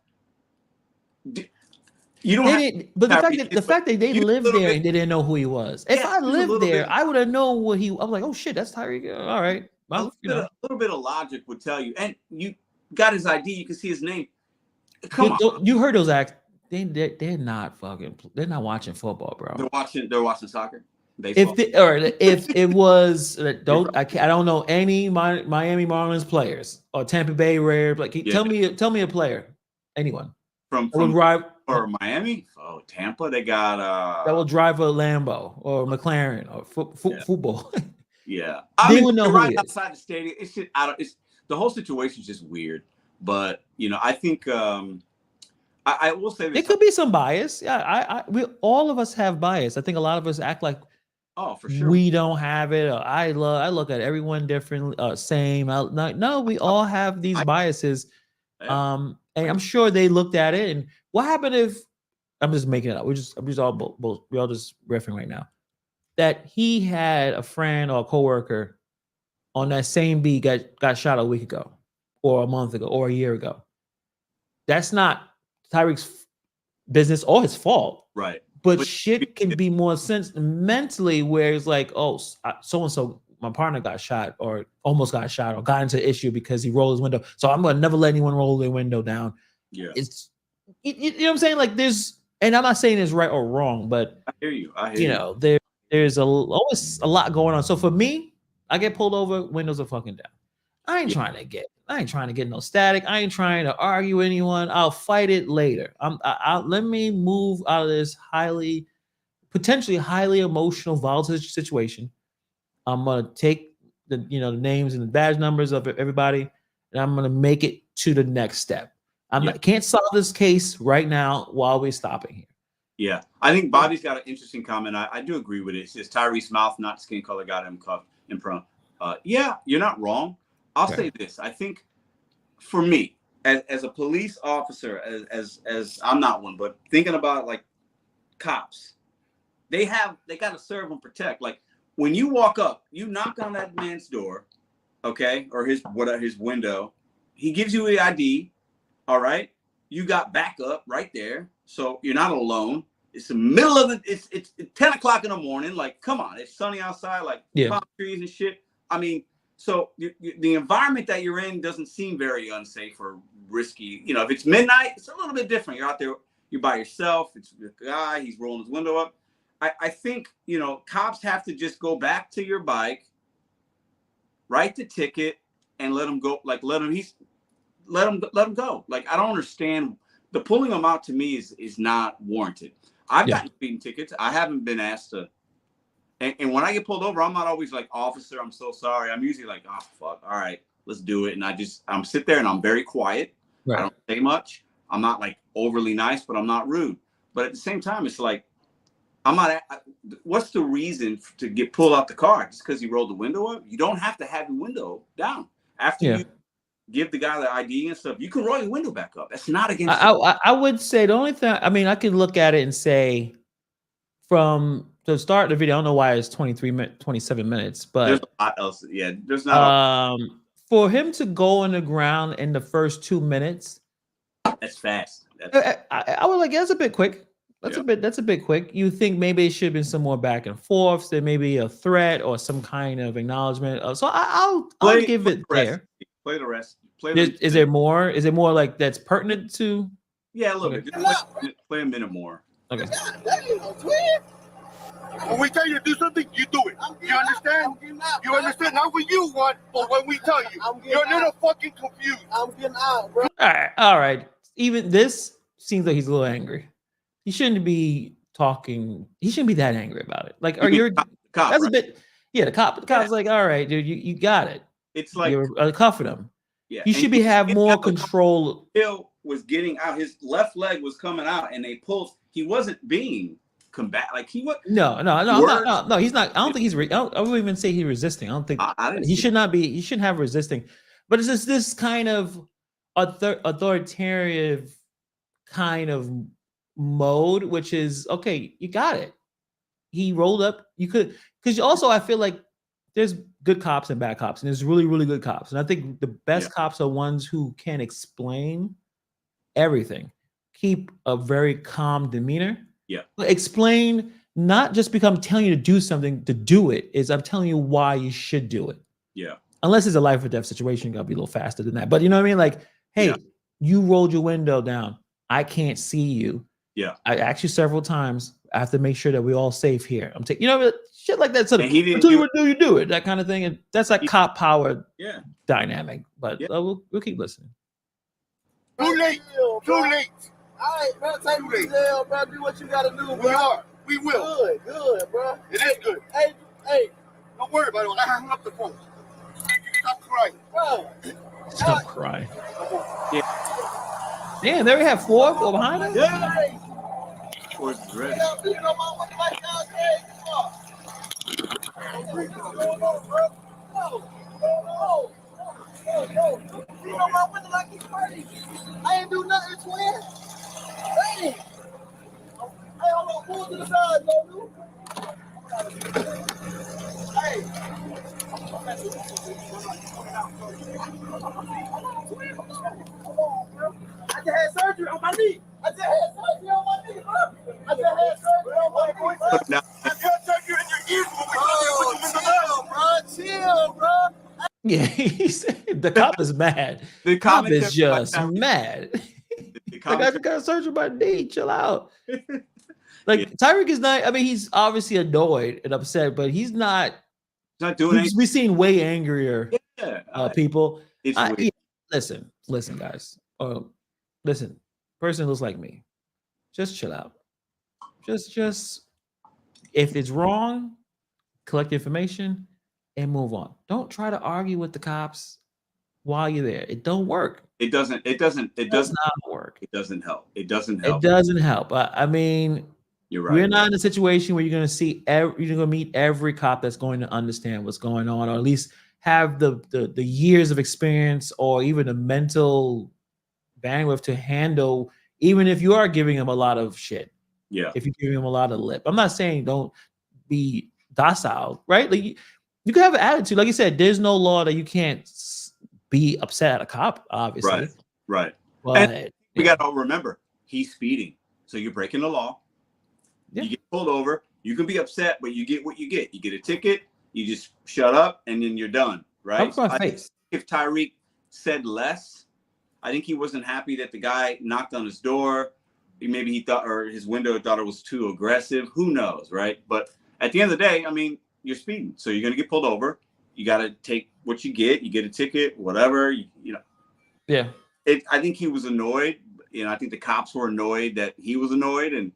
You don't. But the fact that they lived there and they didn't know who he was. If I lived there, I would have known what he. I'm like, oh shit, that's Tyreek. All right. Well, a little bit of logic would tell you, and you got his ID. You can see his name. Come on, you heard those acts. They're not fucking. They're not watching football, bro. They're watching soccer. Baseball. If it was I don't know any Miami Marlins players or Tampa Bay Rays. Like, tell me a player, anyone from or Miami. Oh, Tampa. They got that will drive a Lambo or McLaren or football. Yeah, they would know right outside the stadium. It's just the whole situation is just weird. But I think I will say this. It could be some bias. Yeah, we all of us have bias. I think a lot of us act like, oh, for sure, we don't have it. Or I look at everyone differently. Same. No, we all have these biases. And I'm sure they looked at it. And what happened if I'm just making it up? We all just riffing right now. That he had a friend or a coworker on that same beat got shot a week ago, or a month ago, or a year ago. That's not Tyreek's business or his fault, right? But shit can be more mentally, where it's like, oh, so and so, my partner got shot, or almost got shot, or got into an issue because he rolled his window. So I'm gonna never let anyone roll their window down. Yeah, it's you know what I'm saying. Like, and I'm not saying it's right or wrong, but I hear you. There's always a lot going on. So for me, I get pulled over, windows are fucking down. I ain't trying to get no static. I ain't trying to argue with anyone. I'll fight it later. Let me move out of this potentially highly emotional, volatile situation. I'm gonna take the names and the badge numbers of everybody, and I'm gonna make it to the next step. I can't solve this case right now while we're stopping here. Yeah, I think Bobby's got an interesting comment. I do agree with it. It says Tyreek's mouth, not skin color, got him cuffed in front. Yeah, you're not wrong. I'll say this. I think for me, as a police officer, as I'm not one, but thinking about like cops, they got to serve and protect. Like, when you walk up, you knock on that man's door, okay, or his window. He gives you the ID. All right, you got backup right there. So you're not alone. It's the middle of it's 10 o'clock in the morning. Like, come on, it's sunny outside, like palm trees and shit. I mean, so the environment that you're in doesn't seem very unsafe or risky. If it's midnight, it's a little bit different. You're out there, you're by yourself. It's the guy, he's rolling his window up. I think, cops have to just go back to your bike, write the ticket, and let him go. Like, let him go. Like, I don't understand. The pulling them out to me is not warranted. I've gotten speeding tickets. I haven't been asked to. And when I get pulled over, I'm not always like, officer, I'm so sorry. I'm usually like, oh, fuck. All right, let's do it. And I'm sit there and I'm very quiet. Right. I don't say much. I'm not like overly nice, but I'm not rude. But at the same time, it's like, what's the reason to get pulled out the car? Just because you rolled the window up? You don't have to have your window down. After you give the guy the ID and stuff, you can roll your window back up. That's not against. I would say the only thing, I could look at it and say, from the start of the video, I don't know why it's 27 minutes, but there's a lot else. Yeah, there's not. For him to go on the ground in the first 2 minutes, that's fast. I was like, that's a bit quick. That's a bit quick. You think maybe it should have been some more back and forth. There may be a threat or some kind of acknowledgement. So I'll give it there. Play the rest. Is there more? Is it more like that's pertinent to? Yeah, a little bit. Just play a minute more. Okay. When we tell you to do something, you do it. You understand? You understand? Not when you want, but when we tell you. You're a little fucking confused. I'm getting out, bro. All right. Even this seems like he's a little angry. He shouldn't be talking. He shouldn't be that angry about it. Like, cop, that's right? a bit. Yeah, the cop's like, all right, dude, you got it. It's like you're cuffing him. Yeah, you should have more control. Hill was getting out. His left leg was coming out, and they pulled. He wasn't being combat. Like he was. No, he's not. I don't think he's. I wouldn't even say he's resisting. I don't think he should not be. He shouldn't have resisting. But it's just this kind of authoritarian kind of mode, which is okay. You got it. He rolled up. You could, because also I feel like there's good cops and bad cops, and there's really, really good cops. And I think the best cops are ones who can explain everything, keep a very calm demeanor. Yeah. Explain, not just because I'm telling you to do something to do it, is I'm telling you why you should do it. Yeah. Unless it's a life or death situation, you gotta be a little faster than that. But you know what I mean? Like, hey, you rolled your window down. I can't see you. Yeah. I asked you several times. I have to make sure that we're all safe here. I'm taking, shit like that. Sort of, he didn't until you do it, that kind of thing. And that's like cop power dynamic. But we'll keep listening. Too late. Too late. All right, bro. Take me to jail, bro. Do what you gotta do, bro. We are. We will. Good, bro. It is good. Hey. Don't worry about it. I hung up the phone. Stop crying. Bro. Stop crying. Yeah. Damn, there we have 4 go behind us? Yeah. Of course, it's ready. You know my window like it's crazy. I ain't do nothing, twin. Hey, hold on, pull to the side, bro. Hey. I just had surgery on my knee. I just had surgery on my knee, bro. I just had surgery on my knee, bro. I just surgery in your ears. Chill, bro. Yeah, he said the cop is mad. The cop is just mad. The Like, I just got surgery on my knee. Chill out. Like, Tyreek is not. I mean, he's obviously annoyed and upset, but he's not. Not doing anything. We've seen way angrier people. It's weird. Listen, guys. Listen, person looks like me. Just chill out. Just if it's wrong, collect information and move on. Don't try to argue with the cops while you're there. It don't work. It does not work. It doesn't help. It doesn't help. I mean, you're right. We're not in a situation where you're going to see you're going to meet every cop that's going to understand what's going on, or at least have the years of experience or even the mental bandwidth to handle, even if you are giving them a lot of shit. Yeah. If you're giving them a lot of lip. I'm not saying don't be docile, right? Like you can have an attitude. Like you said, there's no law that you can't be upset at a cop, obviously. Right. But, and we got to remember, he's speeding. So you're breaking the law. Yeah. You get pulled over. You can be upset, but you get what you get. You get a ticket. You just shut up, and then you're done, right? So if Tyreek said less, I think he wasn't happy that the guy knocked on his door. Maybe he thought, or his window thought it was too aggressive. Who knows, right? But at the end of the day, I mean, you're speeding, so you're going to get pulled over. You got to take what you get. You get a ticket, whatever. You know. Yeah. I think he was annoyed. I think the cops were annoyed that he was annoyed, and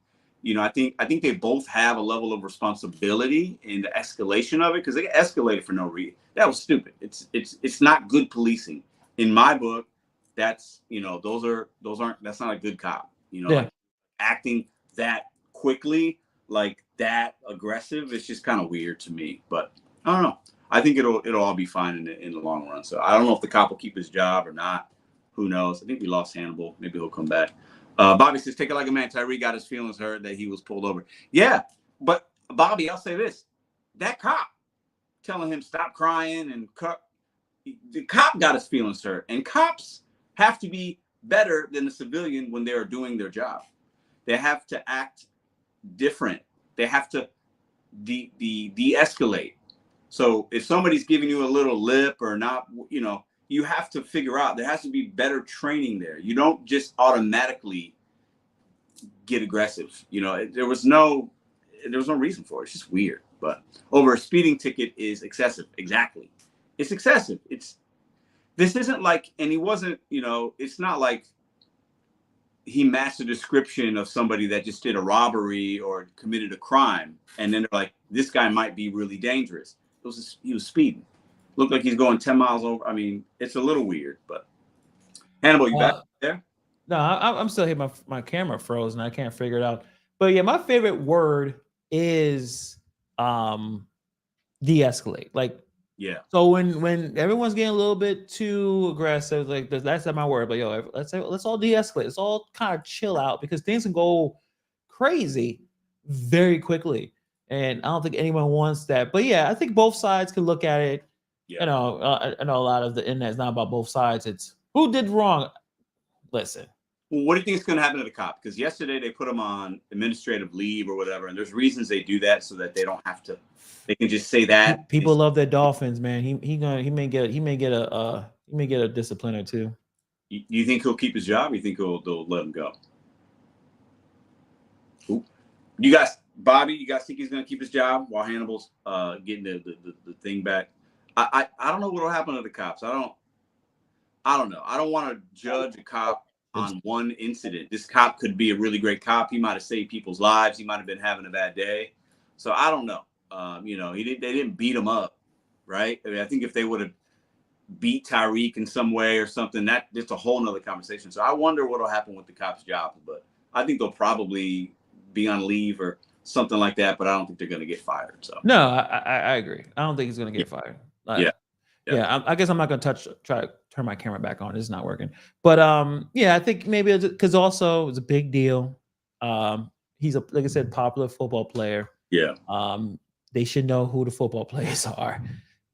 I think they both have a level of responsibility in the escalation of it, because they escalated for no reason. That was stupid. It's not good policing in my book. That's that's not a good cop. Like acting that quickly, like that aggressive. It's just kind of weird to me. But I don't know. I think it'll all be fine in the long run. So I don't know if the cop will keep his job or not. Who knows? I think we lost Hannibal. Maybe he'll come back. Bobby says, take it like a man. Tyree got his feelings hurt that he was pulled over. Yeah, but Bobby, I'll say this. That cop telling him stop crying, and the cop got his feelings hurt. And cops have to be better than the civilian when they are doing their job. They have to act different. They have to de-escalate. So if somebody's giving you a little lip or not, you have to figure out, there has to be better training there. You don't just automatically get aggressive. There was no reason for it. It's just weird. But over a speeding ticket is excessive. Exactly. It's excessive. This isn't like, and he wasn't, it's not like he matched the description of somebody that just did a robbery or committed a crime. And then they're like, this guy might be really dangerous. He was speeding. Looked like he's going 10 miles over. I mean, it's a little weird, but Hannibal, you back there? No, I'm still here. My camera froze and I can't figure it out. But yeah, my favorite word is de-escalate. Like, yeah. So when everyone's getting a little bit too aggressive, like that's not my word, but let's all de-escalate. Let's all kind of chill out because things can go crazy very quickly, and I don't think anyone wants that. But yeah, I think both sides can look at it. Yeah. I know a lot of the internet is not about both sides. It's who did wrong. Listen. Well, what do you think is going to happen to the cop? Because yesterday they put him on administrative leave or whatever, and there's reasons they do that so that they don't have to. They can just say that. People love their Dolphins, man. He may get a discipline or two. You think he'll keep his job? Or you think they'll let him go? Ooh. Bobby, you guys think he's going to keep his job while Hannibal's getting the thing back? I don't know what will happen to the cops. I don't know. I don't want to judge a cop on one incident. This cop could be a really great cop. He might have saved people's lives. He might have been having a bad day. So I don't know. They didn't beat him up, right? I mean, I think if they would have beat Tyreek in some way or something, that's a whole nother conversation. So I wonder what will happen with the cop's job, but I think they'll probably be on leave or something like that, but I don't think they're going to get fired. So no, I agree. I don't think he's going to get fired. Yeah. I guess I'm not going to try to turn my camera back on. It's not working. But I think maybe because also it's a big deal. He's like I said, popular football player. Yeah. They should know who the football players are.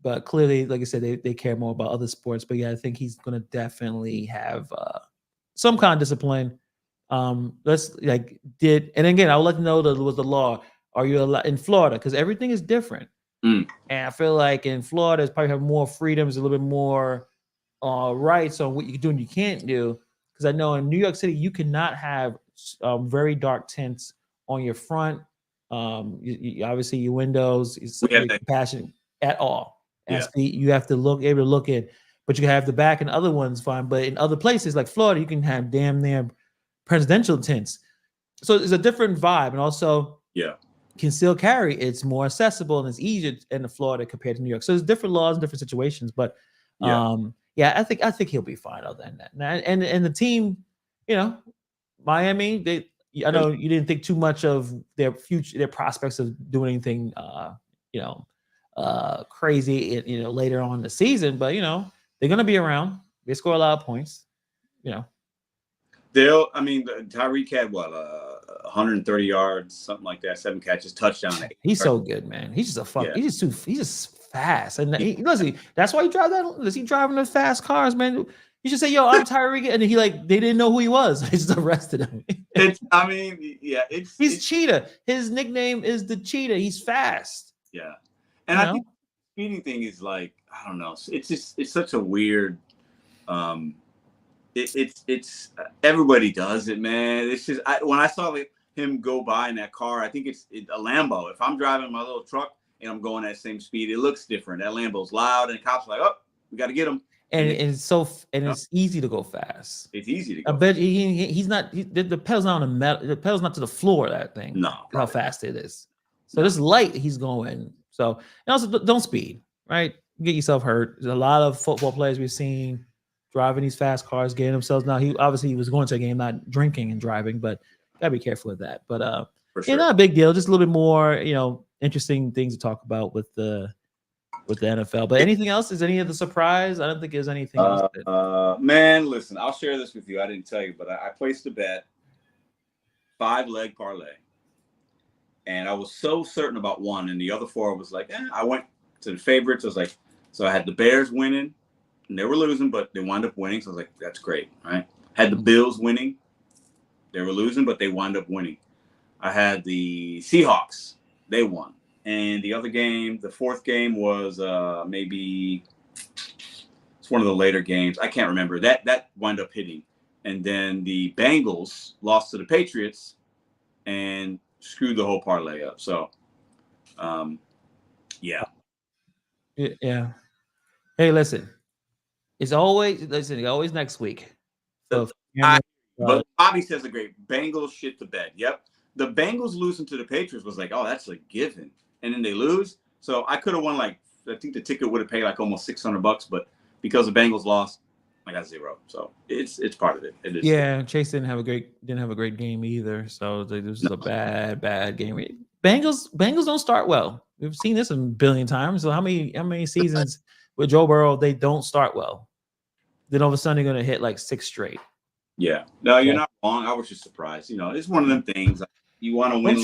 But clearly, like I said, they care more about other sports. But yeah, I think he's going to definitely have some kind of discipline. And again, I would like to know that was the law. Are you allowed in Florida? Because everything is different. And I feel like in Florida, it's probably have more freedoms, a little bit more rights on what you can do and you can't do. Because I know in New York City, you cannot have very dark tints on your front. You obviously your windows, compassion at all. Yeah. You have to able to look in, but you can have the back and other ones fine. But in other places like Florida, you can have damn near presidential tints. So it's a different vibe, and also can still carry. It's more accessible and it's easier in Florida compared to New York. So there's different laws and different situations, but I think he'll be fine other than that. And the team, Miami, I know you didn't think too much of their future, their prospects of doing anything, crazy, later on in the season. But they're going to be around. They score a lot of points. Tyreek had 130 yards, something like that, 7 catches, touchdown. He's so good, man. He's just he's just fast. And listen, that's why he drive that. Is he driving those fast cars, man? You should say, "Yo, I'm Tyreek," and they didn't know who he was. They just arrested him. He's Cheetah. His nickname is the Cheetah. He's fast. Yeah, and I think the speeding thing is like, I don't know. It's such a weird. It's everybody does it, man. It's just when I saw him go by in that car, I think it's a Lambo. If I'm driving my little truck and I'm going at the same speed, it looks different. That Lambo's loud, and the cops are like, "Oh, we got to get him." And it's easy to go fast. It's easy to go. I bet he's not. The pedal's not on the metal. The pedal's not to the floor. That thing. No, how fast it is. So this light he's going. So and also don't speed. Right, get yourself hurt. There's a lot of football players we've seen driving these fast cars, getting themselves. Now he was going to a game, not drinking and driving, but gotta be careful with that. But not a big deal. Just a little bit more, interesting things to talk about with the NFL. But anything else? Is any of the surprise? I don't think there's anything else. Man, listen, I'll share this with you. I didn't tell you, but I placed a bet, 5-leg parlay, and I was so certain about one, and the other 4 was like, I went to the favorites. I was like, so I had the Bears winning, and they were losing, but they wound up winning. So I was like, that's great, right? Had the Bills winning, they were losing, but they wound up winning. I had the Seahawks, they won. And the other game, the 4th game was maybe it's one of the later games. I can't remember. That wound up hitting. And then the Bengals lost to the Patriots and screwed the whole parlay up. So Yeah. Yeah. Hey, listen. It's always next week. So but Bobby says a great Bengals shit the bed. Yep. The Bengals losing to the Patriots was like, oh, that's a given. And then they lose. So I could have won I think the ticket would have paid almost $600, but because the Bengals lost, I got 0. So it's part of it. It is. Yeah, Chase didn't have a great game either. So this is a bad game. Bengals don't start well. We've seen this a billion times. So how many seasons with Joe Burrow they don't start well? Then all of a sudden they're gonna hit 6 straight. Yeah. No, you're not wrong. I was just surprised. It's one of them things. You want to win.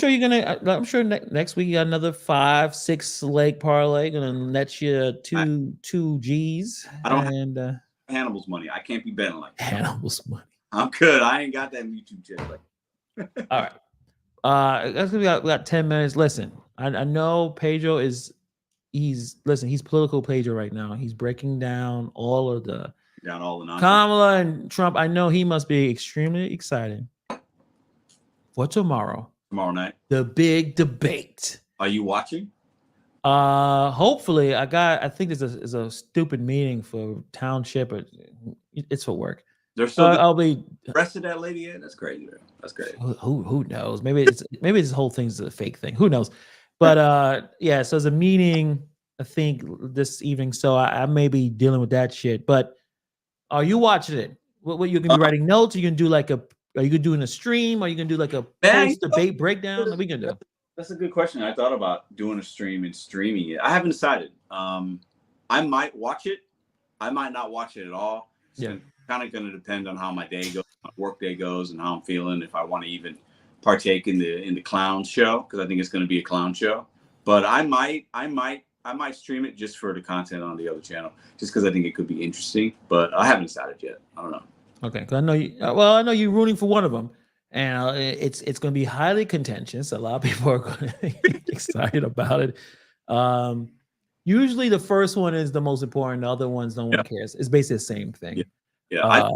I'm sure next week you got another 5-6 leg parlay gonna net you two G's. I don't have Hannibal's money. I can't be betting like that. Hannibal's money. I'm good. I ain't got that YouTube check. All right. We got 10 minutes. Listen, I know Pedro he's political Pedro right now. He's breaking down all of the nonsense. Kamala and Trump. I know he must be extremely excited for tomorrow night, the big debate. Are you watching? Hopefully I think this is a stupid meeting for township, but it's for work. I'll be arrested that lady in. That's crazy. That's great. Who knows? Maybe this whole thing's a fake thing. Who knows? But yeah, so there's a meeting I think this evening, so I may be dealing with that shit. But are you watching it? What you gonna be writing notes? Are you gonna do are you gonna do a stream? Are you gonna do a post debate breakdown? What are we gonna do? That's a good question. I thought about doing a stream and streaming it. I haven't decided. I might watch it. I might not watch it at all. It's kind of going to depend on how my day goes, my work day goes, and how I'm feeling. If I want to even partake in the clown show, because I think it's going to be a clown show. But I might stream it just for the content on the other channel, just because I think it could be interesting. But I haven't decided yet. I don't know. Okay, because I know you. Well, I know you're rooting for one of them. And it's going to be highly contentious. A lot of people are going to be excited about it. Usually the first one is the most important. The other ones, no one cares. It's basically the same thing. Yeah. I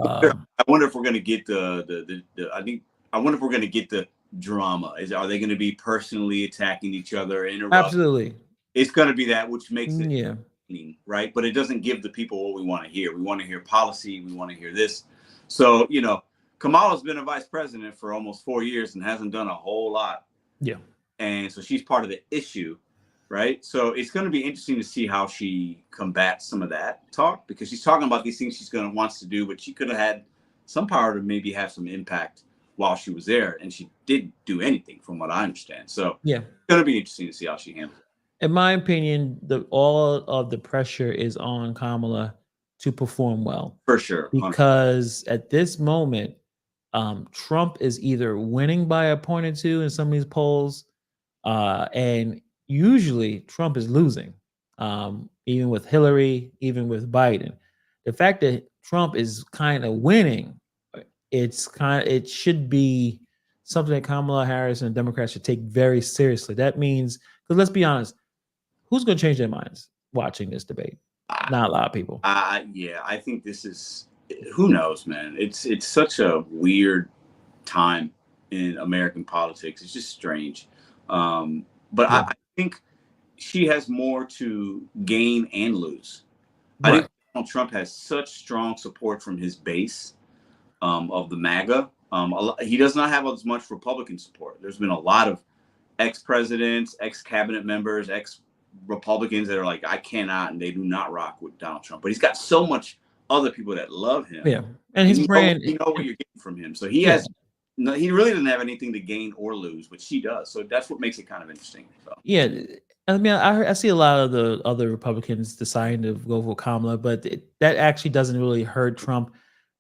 wonder if we're going to get I wonder if we're going to get the drama. Are they going to be personally attacking each other? Absolutely. It's going to be that, which makes it right. But it doesn't give the people what we want to hear. We want to hear policy. We want to hear this. So, Kamala's been a vice president for almost 4 years and hasn't done a whole lot. Yeah. And so she's part of the issue, right? So it's going to be interesting to see how she combats some of that talk, because she's talking about these things wants to do, but she could have had some power to maybe have some impact while she was there. And she didn't do anything from what I understand. So it's going to be interesting to see how she handles it. In my opinion, all of the pressure is on Kamala to perform well. For sure. 100%. Because at this moment, Trump is either winning by a point or two in some of these polls, and usually Trump is losing, even with Hillary, even with Biden. The fact that Trump is kind of winning, it should be something that Kamala Harris and the Democrats should take very seriously. That means, because let's be honest, who's going to change their minds watching this debate? Not a lot of people. Yeah, I think this is, who knows, man. It's such a weird time in American politics. It's just strange. But I think she has more to gain and lose. Right. I think Donald Trump has such strong support from his base of the MAGA. He does not have as much Republican support. There's been a lot of ex-presidents, ex-cabinet members, ex-Republicans that are like, I cannot, and they do not rock with Donald Trump. But he's got so much other people that love him. Yeah, and his brand. You know what you're getting from him. So he has. No, he really doesn't have anything to gain or lose, but she does. So that's what makes it kind of interesting. So. Yeah, I mean, I see a lot of the other Republicans deciding to go for Kamala, but that actually doesn't really hurt Trump,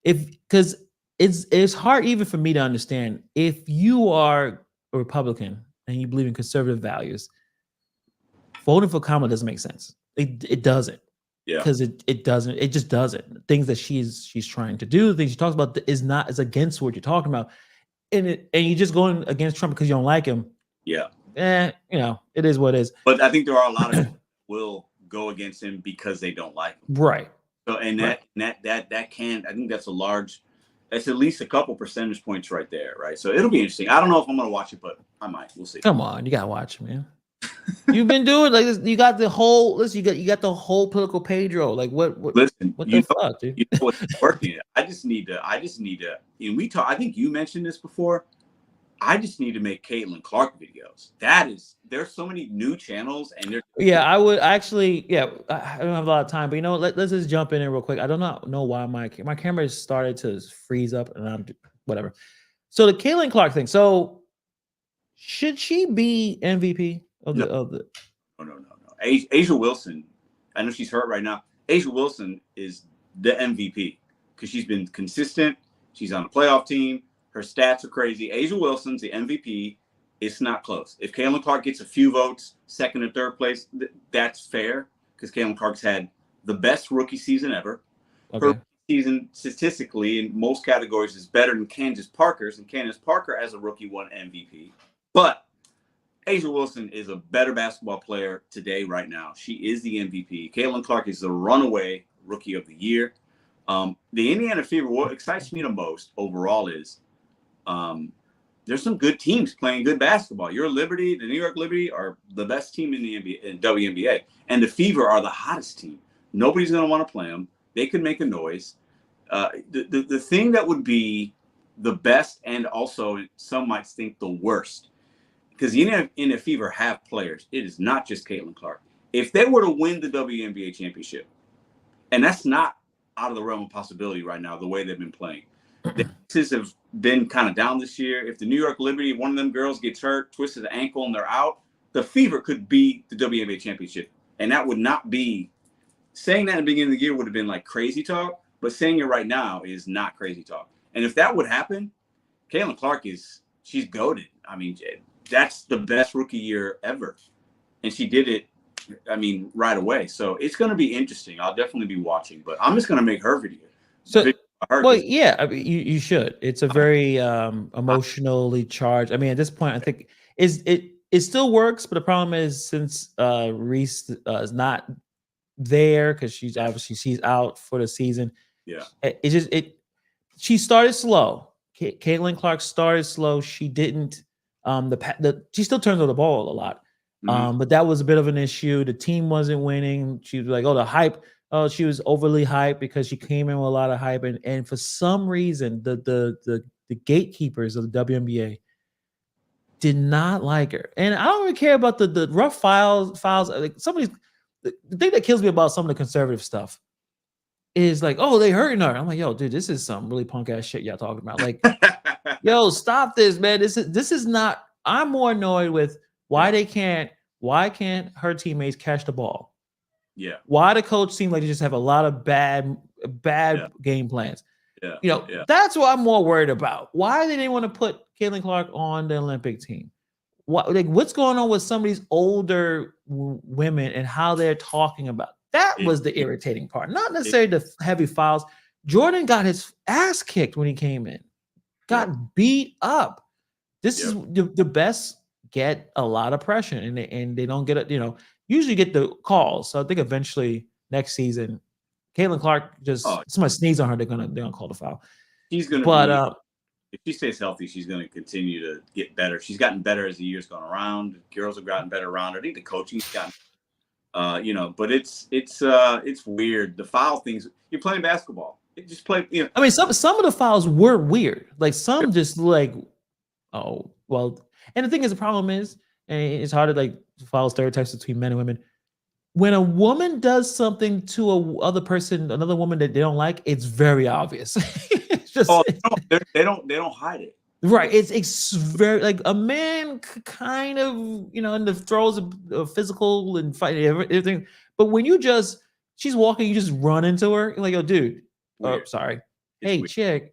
because it's hard even for me to understand, if you are a Republican and you believe in conservative values, voting for Kamala doesn't make sense. It doesn't. Yeah, because it doesn't. It just doesn't. Things that she's trying to do, the things she talks about, is against what you're talking about. And you're just going against Trump because you don't like him. Yeah. It is what it is. But I think there are a lot of people who will go against him because they don't like him. Right. So that can, I think that's at least a couple percentage points right there, right? So it'll be interesting. I don't know if I'm gonna watch it, but I might. We'll see. Come on, you gotta watch, man. You've been doing like this. You got the whole listen. You got the whole political Pedro. Like what? Listen, What the fuck, dude? you know what's working. I just need to. And we talk. I think you mentioned this before. I just need to make Caitlin Clark videos. There's so many new channels, and yeah, I would actually. Yeah, I don't have a lot of time, but you know, let's just jump in real quick. I don't know why my camera started to freeze up, and I'm whatever. So the Caitlin Clark thing. So should she be MVP of the? No. Asia Wilson. I know she's hurt right now. Asia Wilson is the MVP because she's been consistent. She's on a playoff team. Her stats are crazy. Asia Wilson's the MVP. It's not close. If Caitlin Clark gets a few votes, second and third place, that's fair because Caitlin Clark's had the best rookie season ever. Okay. Her season statistically in most categories is better than Candace Parker's, and Candace Parker as a rookie won MVP. But Asia Wilson is a better basketball player today, right now. She is the MVP. Caitlin Clark is the runaway rookie of the year. The Indiana Fever, what excites me the most overall is there's some good teams playing good basketball. Your Liberty, the New York Liberty are the best team in the NBA, in WNBA. And the Fever are the hottest team. Nobody's going to want to play them. They could make a noise. The thing that would be the best, and also some might think the worst, because the Indiana Fever have players. It is not just Caitlin Clark. If they were to win the WNBA championship, and that's not out of the realm of possibility right now, the way they've been playing. The Aces have been kind of down this year. If the New York Liberty, one of them girls gets hurt, twisted the ankle, and they're out, the Fever could beat the WNBA championship. And that would not be, saying that at the beginning of the year would have been like crazy talk, but saying it right now is not crazy talk. And if that would happen, Caitlin Clark she's goated. I mean, that's the best rookie year ever. And she did it, I mean, right away. So it's going to be interesting. I'll definitely be watching, but I'm just going to make her video. Well, yeah, I mean, you should. It's a very emotionally charged. I mean, at this point, I think it still works, but the problem is since Reese is not there because she's out for the season. Yeah, she started slow. Caitlin Clark started slow. She didn't. She still turns over the ball a lot. But that was a bit of an issue. The team wasn't winning. She was like, the hype. Oh, she was overly hyped because she came in with a lot of hype, and for some reason, the gatekeepers of the WNBA did not like her. And I don't really care about the rough files. Like the thing that kills me about some of the conservative stuff is like, oh, they hurting her. I'm like, yo, dude, this is some really punk ass shit y'all talking about. Like, yo, stop this, man. This is not. I'm more annoyed with why can't her teammates catch the ball? Yeah. Why the coach seems like they just have a lot of bad game plans. Yeah. That's what I'm more worried about. Why did they want to put Caitlin Clark on the Olympic team? What's going on with some of these older women and how they're talking about? That was the irritating part. Not necessarily the heavy fouls. Jordan got his ass kicked when he came in. Got beat up. This is the best get a lot of pressure, and they don't get it, usually get the calls. So I think eventually next season, Caitlin Clark somebody sneeze on her, they're gonna call the foul. She's gonna if she stays healthy, she's gonna continue to get better. She's gotten better as the years gone around. Girls have gotten better around her. I think the coaching's gotten but it's weird. The foul things, you're playing basketball. Just play, I mean, some of the fouls were weird. Like some just like, oh well. And the thing is, the problem is, and it's hard to follow stereotypes between men and women. When a woman does something to another woman that they don't like, it's very obvious. It's just they don't hide it. Right. It's very like a man kind of in the throes of physical and fighting everything. But when she's walking, you just run into her. You're like, oh, dude. Weird. Oh, sorry. Hey, weird. Chick.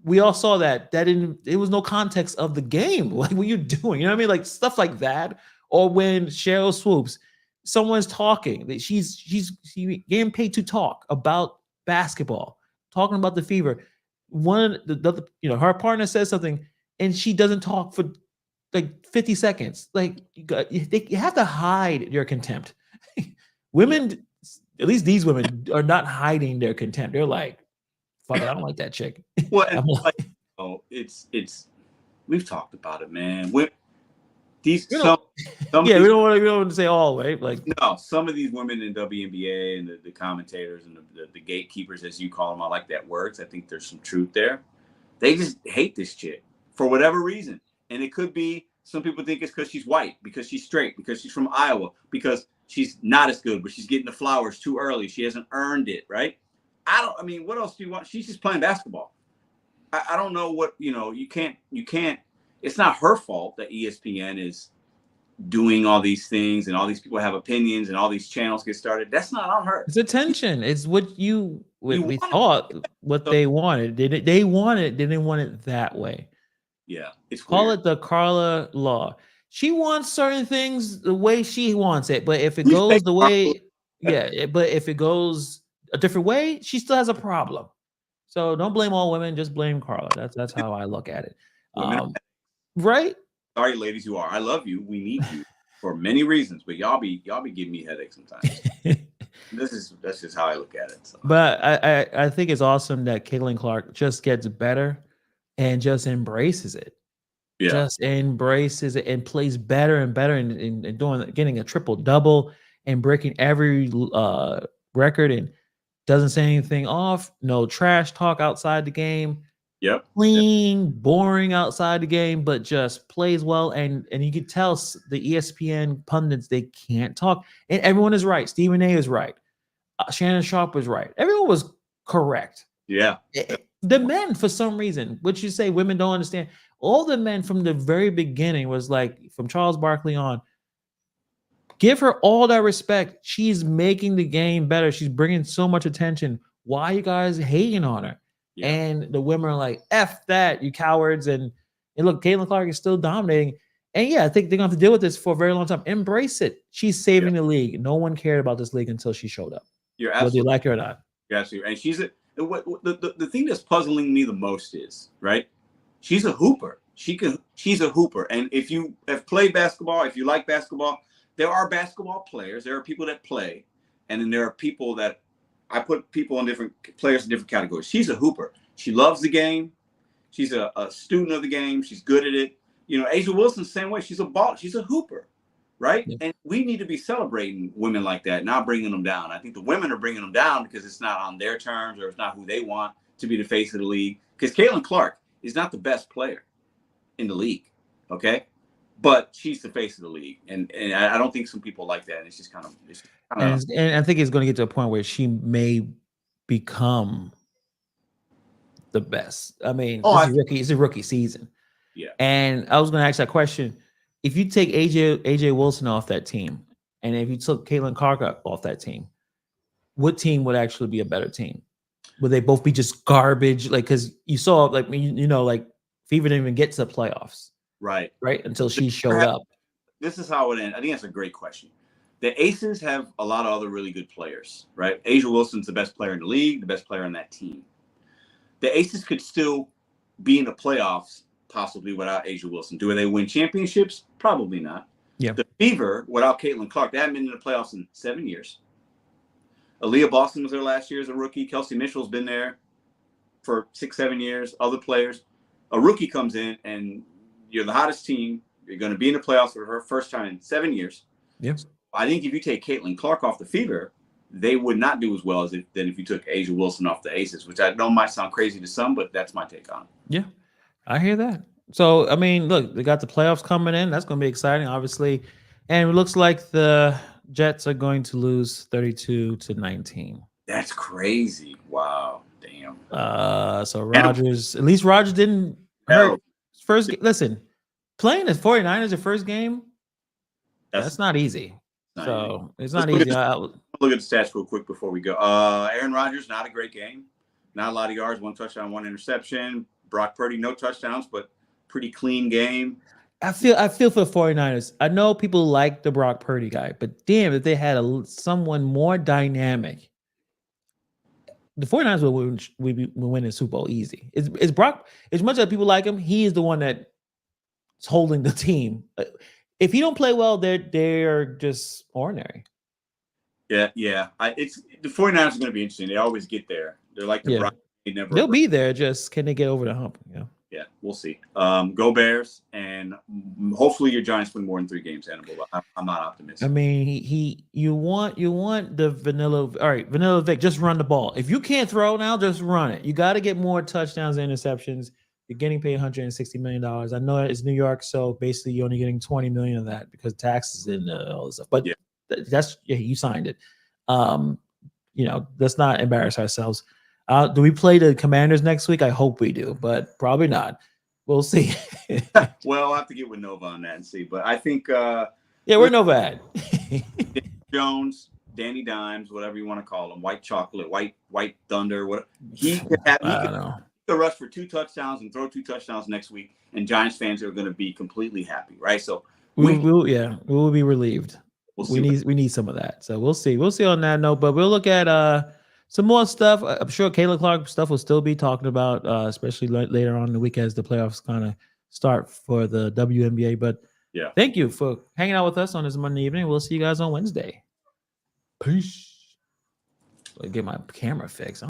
We all saw that. It was no context of the game. Like, what are you doing? You know what I mean? Like stuff like that. Or when Cheryl swoops, someone's talking. That she's getting paid to talk about basketball, talking about the Fever. One the her partner says something and she doesn't talk for like 50 seconds. Like you have to hide your contempt. Women, at least these women, are not hiding their contempt. They're like, fuck it, I don't like that chick. Well, it's we've talked about it, man. these You some know, of yeah, these, we don't want to say all, right? Like, no, some of these women in WNBA and the commentators and the gatekeepers, as you call them, I like that words. I think there's some truth there. They just hate this chick for whatever reason. And it could be, some people think it's because she's white, because she's straight, because she's from Iowa, because she's not as good, but she's getting the flowers too early. She hasn't earned it, right? I mean, what else do you want? She's just playing basketball. I don't know what, you can't, it's not her fault that ESPN is doing all these things and all these people have opinions and all these channels get started. That's not on her. it's attention. It's what we thought, what So, they wanted. They didn't want it that way. yeah, it's Call weird. it the Carla law. She wants certain things the way she wants it, but if it You goes say the way, but if it goes a different way, she still has a problem. So don't blame all women, just blame Carla. That's how I look at it. Women, Right? sorry, ladies, you are. I love you. We need you for many reasons, but y'all be giving me headaches sometimes. That's just how I look at it. So. But I think it's awesome that Caitlin Clark just gets better and just embraces it. Yeah. Just embraces it and plays better and better and getting a triple double and breaking every record and doesn't say anything off. No trash talk outside the game. Yep. Clean, boring outside the game, but just plays well. And you can tell the ESPN pundits, they can't talk. And everyone is right. Stephen A is right. Shannon Sharp was right. Everyone was correct. Yeah. The men, for some reason, which you say women don't understand, all the men from the very beginning was like, from Charles Barkley on, give her all that respect. She's making the game better. She's bringing so much attention. Why are you guys hating on her? Yeah. And the women are like, F that, you cowards. And look, Caitlin Clark is still dominating. And yeah, I think they're going to have to deal with this for a very long time. Embrace it. She's saving the league. No one cared about this league until she showed up. You're absolutely, whether you like her or not. You're absolutely, and she's the thing that's puzzling me the most is, right? She's a hooper. She's a hooper. And if you have played basketball, if you like basketball, there are basketball players. There are people that play, and then there are people that I put people in different players in different categories. She's a hooper. She loves the game. She's a student of the game. She's good at it. A'ja Wilson's the same way. She's a hooper, right? Yeah. And we need to be celebrating women like that, not bringing them down. I think the women are bringing them down because it's not on their terms or it's not who they want to be the face of the league. Because Caitlin Clark is not the best player in the league, okay? But she's the face of the league, and I don't think some people like that. And it's just kind of. And I think it's going to get to a point where she may become the best. I mean, it's a rookie season. Yeah. And I was going to ask that question: if you take AJ Wilson off that team, and if you took Caitlin Clark off that team, what team would actually be a better team? Would they both be just garbage? Like, because you saw, like, like Fever didn't even get to the playoffs. Right. Until she showed up. This is how it ends. I think that's a great question. The Aces have a lot of other really good players, right? A'ja Wilson's the best player in the league, the best player on that team. The Aces could still be in the playoffs possibly without A'ja Wilson. Do they win championships? Probably not. Yeah. The Fever, without Caitlin Clark, they haven't been in the playoffs in 7 years. Aaliyah Boston was there last year as a rookie. Kelsey Mitchell's been there for 6-7 years. Other players. A rookie comes in and you're the hottest team. You're going to be in the playoffs for her first time in 7 years. Yes. I think if you take Caitlin Clark off the Fever, they would not do as well as than if you took A'ja Wilson off the Aces, which I know might sound crazy to some, but that's my take on it. Yeah, I hear that. So, I mean, look, they got the playoffs coming in. That's going to be exciting, obviously. And it looks like the Jets are going to lose 32-19. That's crazy. Wow. Damn. So Rodgers, at least Rodgers didn't hurt. First, listen, playing the 49ers the first game, that's not easy. It's not easy. Look at the stats real quick before we go. Aaron Rodgers, not a great game. Not a lot of yards, 1 touchdown, 1 interception. Brock Purdy, no touchdowns, but pretty clean game. I feel for the 49ers. I know people like the Brock Purdy guy, but damn, if they had someone more dynamic, the 49ers will win the Super Bowl easy. It's Brock, as much as people like him, he is the one that's holding the team. If he don't play well, they're just ordinary. Yeah. The 49ers are going to be interesting. They always get there. They're like the Brock. They'll be there. Just can they get over the hump? Yeah. Yeah, we'll see. Go Bears, and hopefully your Giants win more than 3 games, Hannibal. I'm not optimistic. I mean, you want the vanilla. All right, vanilla Vic, just run the ball. If you can't throw now, just run it. You got to get more touchdowns and interceptions. You're getting paid $160 million. I know it's New York, so basically you're only getting 20 million of that because taxes and all this stuff. But Yeah. You signed it. Let's not embarrass ourselves. Do we play the Commanders next week? I hope we do, but probably not. We'll see. Well, I'll have to get with Nova on that and see. But I think we're no bad. Jones, Danny Dimes, whatever you want to call him, White Chocolate, White Thunder, what he could rush for 2 touchdowns and throw 2 touchdowns next week, and Giants fans are going to be completely happy, right? So we will be relieved. We need some of that. So we'll see. We'll see on that note, but we'll look at some more stuff. I'm sure Kayla Clark stuff will still be talking about, especially later on in the week as the playoffs kind of start for the WNBA. But yeah, thank you for hanging out with us on this Monday evening. We'll see you guys on Wednesday. Peace. I'll get my camera fixed.